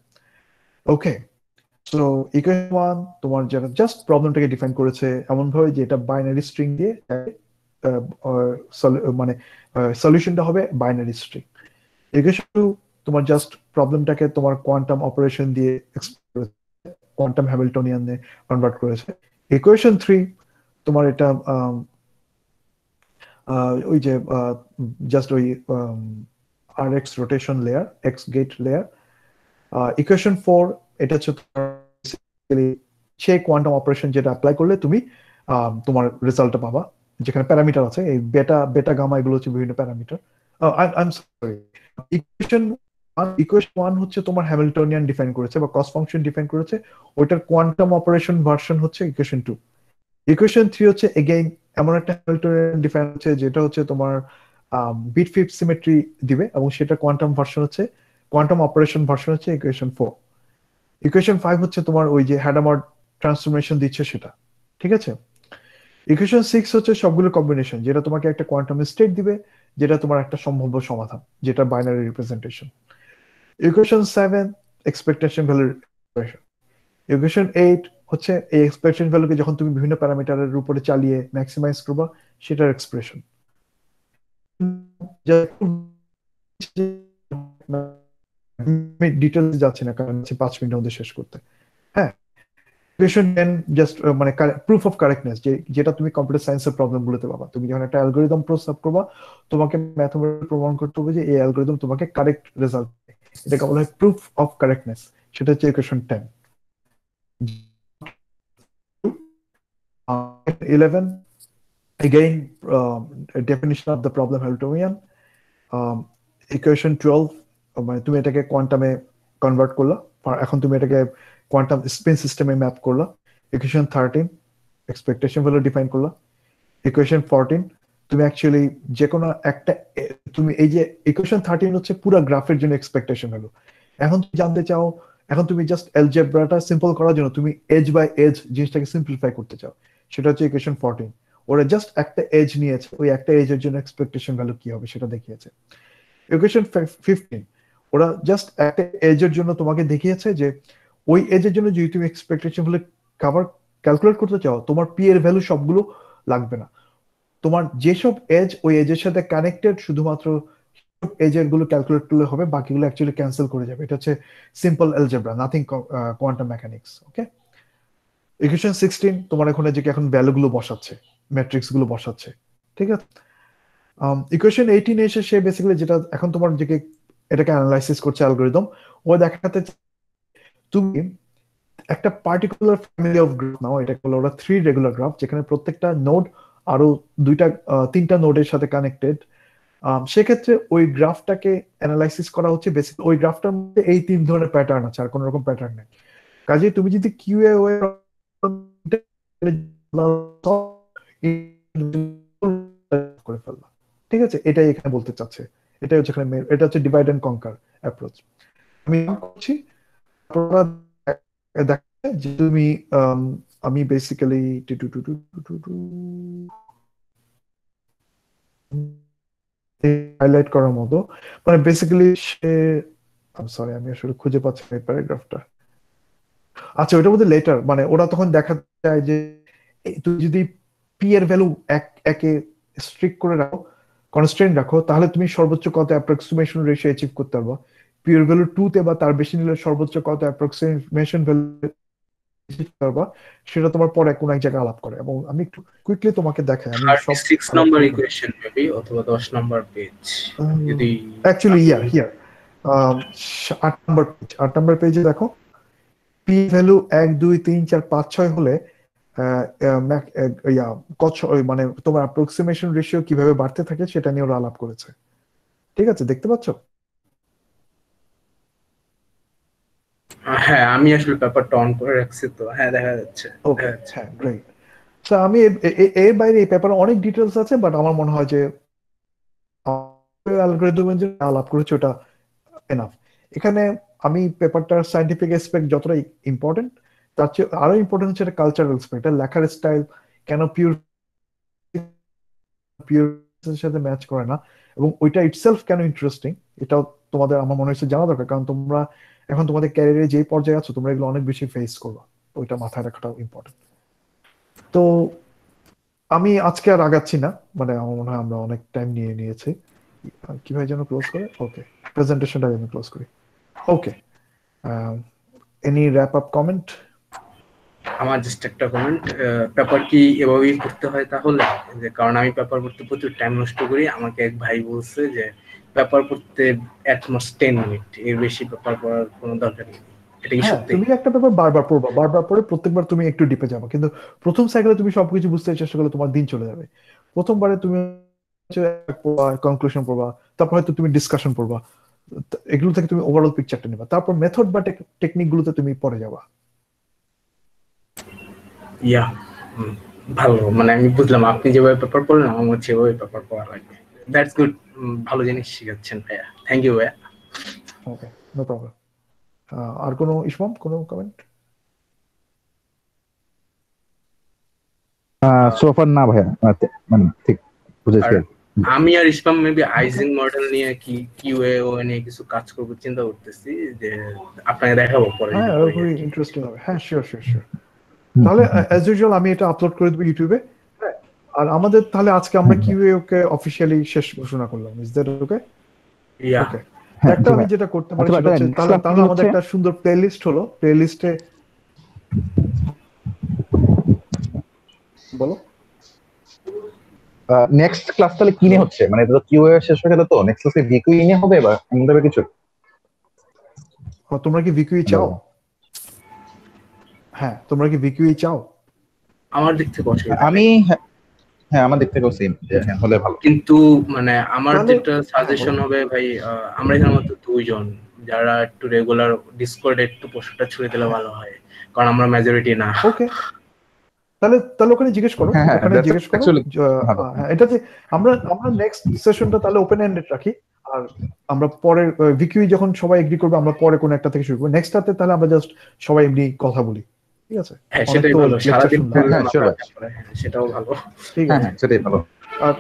S1: ওকে, সো ইকুয়েশন 1 তোমার যেটা জাস্ট প্রবলেমটাকে ডিফাইন করেছে এমন ভাবে যে এটা বাইনারি স্ট্রিং দিয়ে, মানে সলিউশনটা হবে বাইনারি স্ট্রিং। ইকুয়েশন 2 তোমার জাস্ট প্রবলেমটাকে তোমার কোয়ান্টাম অপারেশন দিয়ে কোয়ান্টাম হ্যামিল্টনিয়ানে কনভার্ট করেছে। ইকুয়েশন 3 তোমার এটা ওই যে জাস্ট ওই R X rotation layer, X gate layer. Equation 4 এটা হচ্ছে সেই কোয়ান্টাম অপারেশন যেটা অ্যাপ্লাই করলে তুমি তোমার রেজাল্টটা পাবা, যেখানে প্যারামিটার আছে, এই বেটা বেটা গামা, এগুলো হচ্ছে বিভিন্ন parameter. I am sorry, equation 1 হচ্ছে তোমার হ্যামিল্টনিয়ান ডিফাইন করেছে বা কস ফাংশন ডিফাইন করেছে, ওইটার কোয়ান্টাম অপারেশন ভার্সন হচ্ছে ইকুয়েশন 2। ইকুয়েশন 3 হচ্ছে এগেইন এমন একটা হ্যামিল্টনিয়ান ডিফাইন হচ্ছে যেটা হচ্ছে তোমার বিট ফিফথ সিমেট্রি দিবে, এবং সেটা কোয়ান্টাম ভার্সন হচ্ছে, কোয়ান্টাম অপারেশন ভার্সন হচ্ছে ইকুয়েশন 4। ইকুয়েশন 5 হচ্ছে তোমার ওই যে হ্যাডামার ট্রান্সফরমেশন দিচ্ছে সেটা। ঠিক আছে। ইকুয়েশন 6 হচ্ছে সবগুলো কম্বিনেশন, যেটা তোমাকে একটা কোয়ান্টাম স্টেট দিবে, যেটা তোমার একটা সম্ভাব্য সমাধান, যেটা বাইনারি রিপ্রেজেন্টেশন। ইকুয়েশন 7 এক্সপেকটেশন ভ্যালুর ইকুয়েশন। ইকুয়েশন 8 হচ্ছে এই এক্সপেকটেশন ভ্যালুকে যখন তুমি বিভিন্ন প্যারামিটারের উপরে চালিয়ে ম্যাক্সিমাইজ করবা, সেটার এক্সপ্রেশন। আমি ডিটেলস যাচ্ছি না, কারণ 5 মিনিটের মধ্যে শেষ করতে। হ্যাঁ, ইকুয়েশন 10 জাস্ট মানে প্রুফ অফ কারেক্টনেস, যেটা তুমি কম্পিউটার সায়েন্সের প্রবলেম গুলোতে পাবা। তুমি যখন একটা অ্যালগরিদম প্রস্তাব করবা, তোমাকে ম্যাথমেটিক্যালি প্রমাণ করতে হবে যে এই অ্যালগরিদম তোমাকে কারেক্ট রেজাল্ট দেয়, এটাকে বলা হয় প্রুফ অফ কারেক্টনেস, সেটা হচ্ছে equation 10। 11 again, a definition of the problem Hamiltonian. Equation 12 মানে তুমি এটাকে কোয়ান্টামে কনভার্ট করলা, এখন তুমি এটাকে কোয়ান্টাম স্পিন সিস্টেমে ম্যাপ করলা। ইকুয়েশন 13 এক্সপেকটেশন ভ্যালু ডিফাইন করলা। ইকুয়েশন 14 তুমি অ্যাকচুয়ালি যে কোনো একটা তুমি এই যে ইকুয়েশন 13 হচ্ছে পুরো গ্রাফের জন্য এক্সপেকটেশন ভ্যালু। এখন তুমি জানতে চাও, এখন তুমি জাস্ট অ্যালজেব্রাটা সিম্পল করার জন্য তুমি এজ বাই এজ জিনিসটাকে সিম্পলিফাই করতে চাও, সেটা হচ্ছে ইকুয়েশন 14। ওরা জাস্ট একটা এজ নিয়েছে, ওই একটা এজের জন্য এক্সপেকটেশন ভ্যালু কি হবে সেটা দেখিয়েছে। ইকুয়েশন 15 ওরা জাস্ট একটা এজের জন্য তোমাকে দেখিয়েছে যে ওই এজের জন্য যদি তুমি এক্সপেকটেশন ভ্যালু কভার ক্যালকুলেট করতে চাও, তোমার পি এর ভ্যালু সবগুলো লাগবে না, তোমার যেসব এজ ওই এজের সাথে কানেক্টেড শুধুমাত্র এজের গুলো ক্যালকুলেট করলে হবে, বাকিগুলো অ্যাকচুয়ালি ক্যান্সেল করে যাবে। এটা হচ্ছে simple algebra, nothing quantum mechanics. Okay, equation 16 তোমার এখানে যে এখন ভ্যালু গুলো বসাচ্ছে, ম্যাট্রিক্স গুলো বসাচ্ছে, ঠিক আছে। ইকুয়েশন 18 এসে সে বেসিক্যালি যেটা এখন তোমার যে এটাকে অ্যানালাইসিস করছে অ্যালগরিদম, ও দেখাতে তুমি একটা পার্টিকুলার ফ্যামিলি অফ গ্রাফ নাও, এটা হলো ওরা 3 রেগুলার গ্রাফ, যেখানে প্রত্যেকটা নোড আরো 3টা নোডের সাথে কানেক্টেড। সেক্ষেত্রে ওই গ্রাফটাকে অ্যানালাইসিস করা হচ্ছে বেসিক্যালি ওই গ্রাফটার মধ্যে এই 3 ধরনের প্যাটার্ন আছে, আর কোনো রকম প্যাটার্ন নেই। কাজে তুমি যদি কিউএ করে ফেললা, ঠিক আছে, এটাই এখানে বলতে চাচ্ছে। এটাই হচ্ছে এখানে এটা হচ্ছে ডিভাইড এন্ড কনকার অ্যাপ্রোচ। আমি করছি দেখে যে তুমি আমি বেসিক্যালি হাইলাইট করার মতো, মানে বেসিক্যালি সে সরি আমি আসলে খুঁজে পাচ্ছি না এই প্যারাগ্রাফটা। আচ্ছা, ওইটার মধ্যে লেটার মানে ওরা তখন দেখা যায় যে তুমি যদি পি এর ভ্যালু একে স্ট্রিক্ট করে রাখো, কনস্ট্রেন্ট রাখো, তাহলে তুমি সর্বোচ্চ কত অ্যাপ্রক্সিমেশন রেশিও অ্যাচিভ করতে পারবা। পি এর ভ্যালু 2 তে বা তার বেশি নিলে সর্বোচ্চ কত অ্যাপ্রক্সিমেশন ভ্যালু পারবা, সেটা তোমার পরে কোন এক জায়গায় আলাপ করে। এবং আমি একটু কুইকলি তোমাকে দেখাই, আমি সব
S2: 6 নম্বর ইকুয়েশন মেবি অথবা 10 নম্বর পেজ যদি
S1: অ্যাকচুয়ালি হিয়ার 8 নম্বর পেজে দেখো, পি ভ্যালু 1 2 3 4 5 6 হলে মানে তোমার অ্যাপ্রক্সিমেশন রেশিও কিভাবে বাড়তে থাকে সেটা নিয়ে ওরা আলাপ করেছে। ঠিক আছে, দেখতে পাচ্ছ?
S2: হ্যাঁ, আমি আসলে পেপারটা অন করে রাখছি, তো হ্যাঁ দেখা যাচ্ছে।
S1: ওকে, হ্যাঁ, গ্রেট। সো আমি এর বাইরে এই পেপারে অনেক ডিটেলস আছে, বাট আমার মনে হয় যে অ্যালগরিদমের যে আলাপ করেছে ওটা এনাফ। এখানে আমি পেপারটার সায়েন্টিফিক অ্যাসপেক্ট যতটাই ইম্পর্টেন্ট, তার চেয়ে আরো ইম্পর্টেন্ট হচ্ছে এটা কালচারাল অ্যাসপেক্ট, লেখার স্টাইল কেন পিওর সাথে ম্যাচ করে না, এবং ওইটা ইটসেলফ কেন ইন্টারেস্টিং, এটাও তোমাদের আমার মনে হচ্ছে জানা দরকার। কারণ তোমরা এখন তোমাদের ক্যারিয়ারে যে পর্যায়ে আছো, তোমরা এগুলো অনেক বেশি ফেস করবা, ওইটা মাথায় রাখাটাও ইম্পর্টেন্ট। তো আমি আজকে আর আগাচ্ছি না, মানে আমার মনে হয় আমরা অনেক টাইম নিয়ে নিয়েছি। কিভাবে যেন ক্লোজ করে, ওকে, প্রেজেন্টেশনটা আমি ক্লোজ করি। ওকে, এনি র্যাপ আপ কমেন্ট?
S2: আমার জাস্ট একটা কমেন্ট, পেপার কি এভাবেই করতে হয় তাহলে? যে কারণ আমি পেপার পড়তে প্রচুর টাইম নষ্ট করি, আমাকে এক ভাই বলছে যে পেপার পড়তে অ্যাটমোস্ট 10 মিনিট, এর বেশি পেপার পড়ার কোনো দরকার নেই। এটা কি সত্যি?
S1: তুমি একটা পেপার বারবার পড়বা, বারবার পড়ে প্রত্যেকবার তুমি একটু ডিপে যাবে, কিন্তু প্রথম সাইকেলে তুমি সবকিছু বুঝতে চেষ্টা করলে তোমার দিন চলে যাবে। প্রথমবারে তুমি কনক্লুশন পড়বা, তারপর হয়তো তুমি ডিসকাশন পড়বা, এগুলো থেকে তুমি ওভারঅল পিকচারটা নেবা, তারপর মেথড বা টেকনিক গুলোতে তুমি পড়ে যাবা।
S2: ইয়া, ভালো, মানে আমি বুঝলাম আপনি যেভাবে পেপার পড়লেন আমার মনে হচ্ছে ওই পেপার পড়া লাগবে। দ্যাটস গুড, ভালো জিনিস শিখাচ্ছেন ভাইয়া, থ্যাংক ইউ ভাইয়া।
S1: ওকে, নো প্রবলেম। আর কোনো ইসমাম, কোনো কমেন্ট?
S3: সোফার না ভাইয়া, মানে ঠিক বুঝেছি।
S2: আমি আর ইসমাম মেবি আইজিং মডেল নিয়ে কি কিউএ ও নিয়ে কিছু কাজ করব চিন্তা করতেছি, যে আপনাকে দেখাবো পরে।
S1: হ্যাঁ, খুবই ইন্টারেস্টিং হবে। হ্যাঁ, শিওর শিওর শিওর। তাহলে অ্যাজ ইউজুয়াল আমি এটা আপলোড করে দেবো ইউটিউবে। আর আমাদের তাহলে আজকে আমরা কিউএ ওকে অফিশিয়ালি শেষ ঘোষণা করলাম। Is that okay?
S2: Yeah,
S1: okay. একটা আমি যেটা করতে পারি সেটা হচ্ছে তাহলে আমাদের একটা সুন্দর প্লেলিস্ট হলো, প্লেলিস্টে বলো
S3: নেক্সট ক্লাস তাহলে কি নিয়ে হচ্ছে, মানে এটা কিউএ শেষ হয়ে গেল, তো নেক্সট ক্লাসে ভিকিউ নিয়ে হবে বা এমন ধরনের কিছু?
S1: তোমরা কি ভিকিউ চাও? হ্যাঁ, তোমরা কি ভিকিউ চাও?
S2: আমার দিক থেকে অসুবিধা নেই।
S3: আমি হ্যাঁ আমার দিক থেকেও সেম, হ্যাঁ হলে ভালো।
S2: কিন্তু মানে আমার
S1: তাহলে-
S2: যেটা সাজেশন হবে ভাই, আমরা এখানে মাত্র 2 জন, যারা একটু রেগুলার ডিসকর্ডে একটু পোস্টটা ছুড়ে দিলে ভালো হয়, কারণ আমরা মেজরিটি না।
S1: ওকে, তাহলে ওখানে জিজ্ঞেস করো,
S3: হ্যাঁ, হ্যাঁ,
S1: ওখানে
S3: that's
S1: জিজ্ঞেস করো
S3: actually ভালো।
S1: হ্যাঁ, এটাতে আমরা নেক্সট সেশনটা তাহলে ওপেন এন্ডেড রাখি, আর আমরা পরে ভিকিউই যখন সবাই এগ্রি করবে আমরা পরে কোন একটা থেকে শুরু করবো, নেক্সটটাতে তাহলে আমরা জাস্ট সবাই এমনি কথা বলি, ঠিক আছে?
S2: হ্যাঁ
S1: অনেক
S2: সেটাই
S1: তো
S2: ভালো,
S1: lecture
S2: সারাদিন
S1: শুনলাম।
S2: বললাম
S3: হ্যাঁ, sure
S2: আমরা
S3: ভাই।
S2: তারপরে, হ্যাঁ সেটাও ভালো।
S1: ঠিক
S3: হ্যাঁ
S1: আছে।
S3: হ্যাঁ সেটাই ভালো।
S1: আর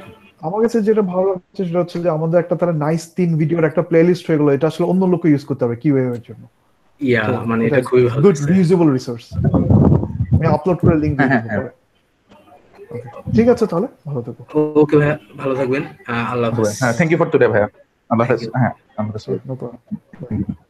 S1: আমার কাছে যেটা ভালো লাগছে সেটা হচ্ছে যে আমাদের একটা তাহলে নাইস 3 ভিডিওর একটা প্লেলিস্ট হয়ে গেলো, এটা আসলে অন্য লোক ইউজ করতে হবে কিউএ এর জন্য।
S2: ইয়া মানে এটা খুবই ভালো
S1: গুড
S2: লাগছে।
S1: রিউজেবল রিসোর্স, আমি আপলোড করে লিংক দিয়ে
S3: হ্যাঁ,
S1: দেবো
S3: হ্যাঁ,
S1: পরে। Okay, ঠিক আছে তাহলে ভালো থেকো।
S2: ওকে ভাইয়া, ভালো থাকবেন, আল্লাহ হাফেজ।
S3: হ্যাঁ থ্যাংক ইউ ফর টুডে ভাইয়া। আল্লাহ হাফেজ।
S2: Thank you.
S3: হ্যাঁ আল্লাহ হাফেজ।
S1: No problem.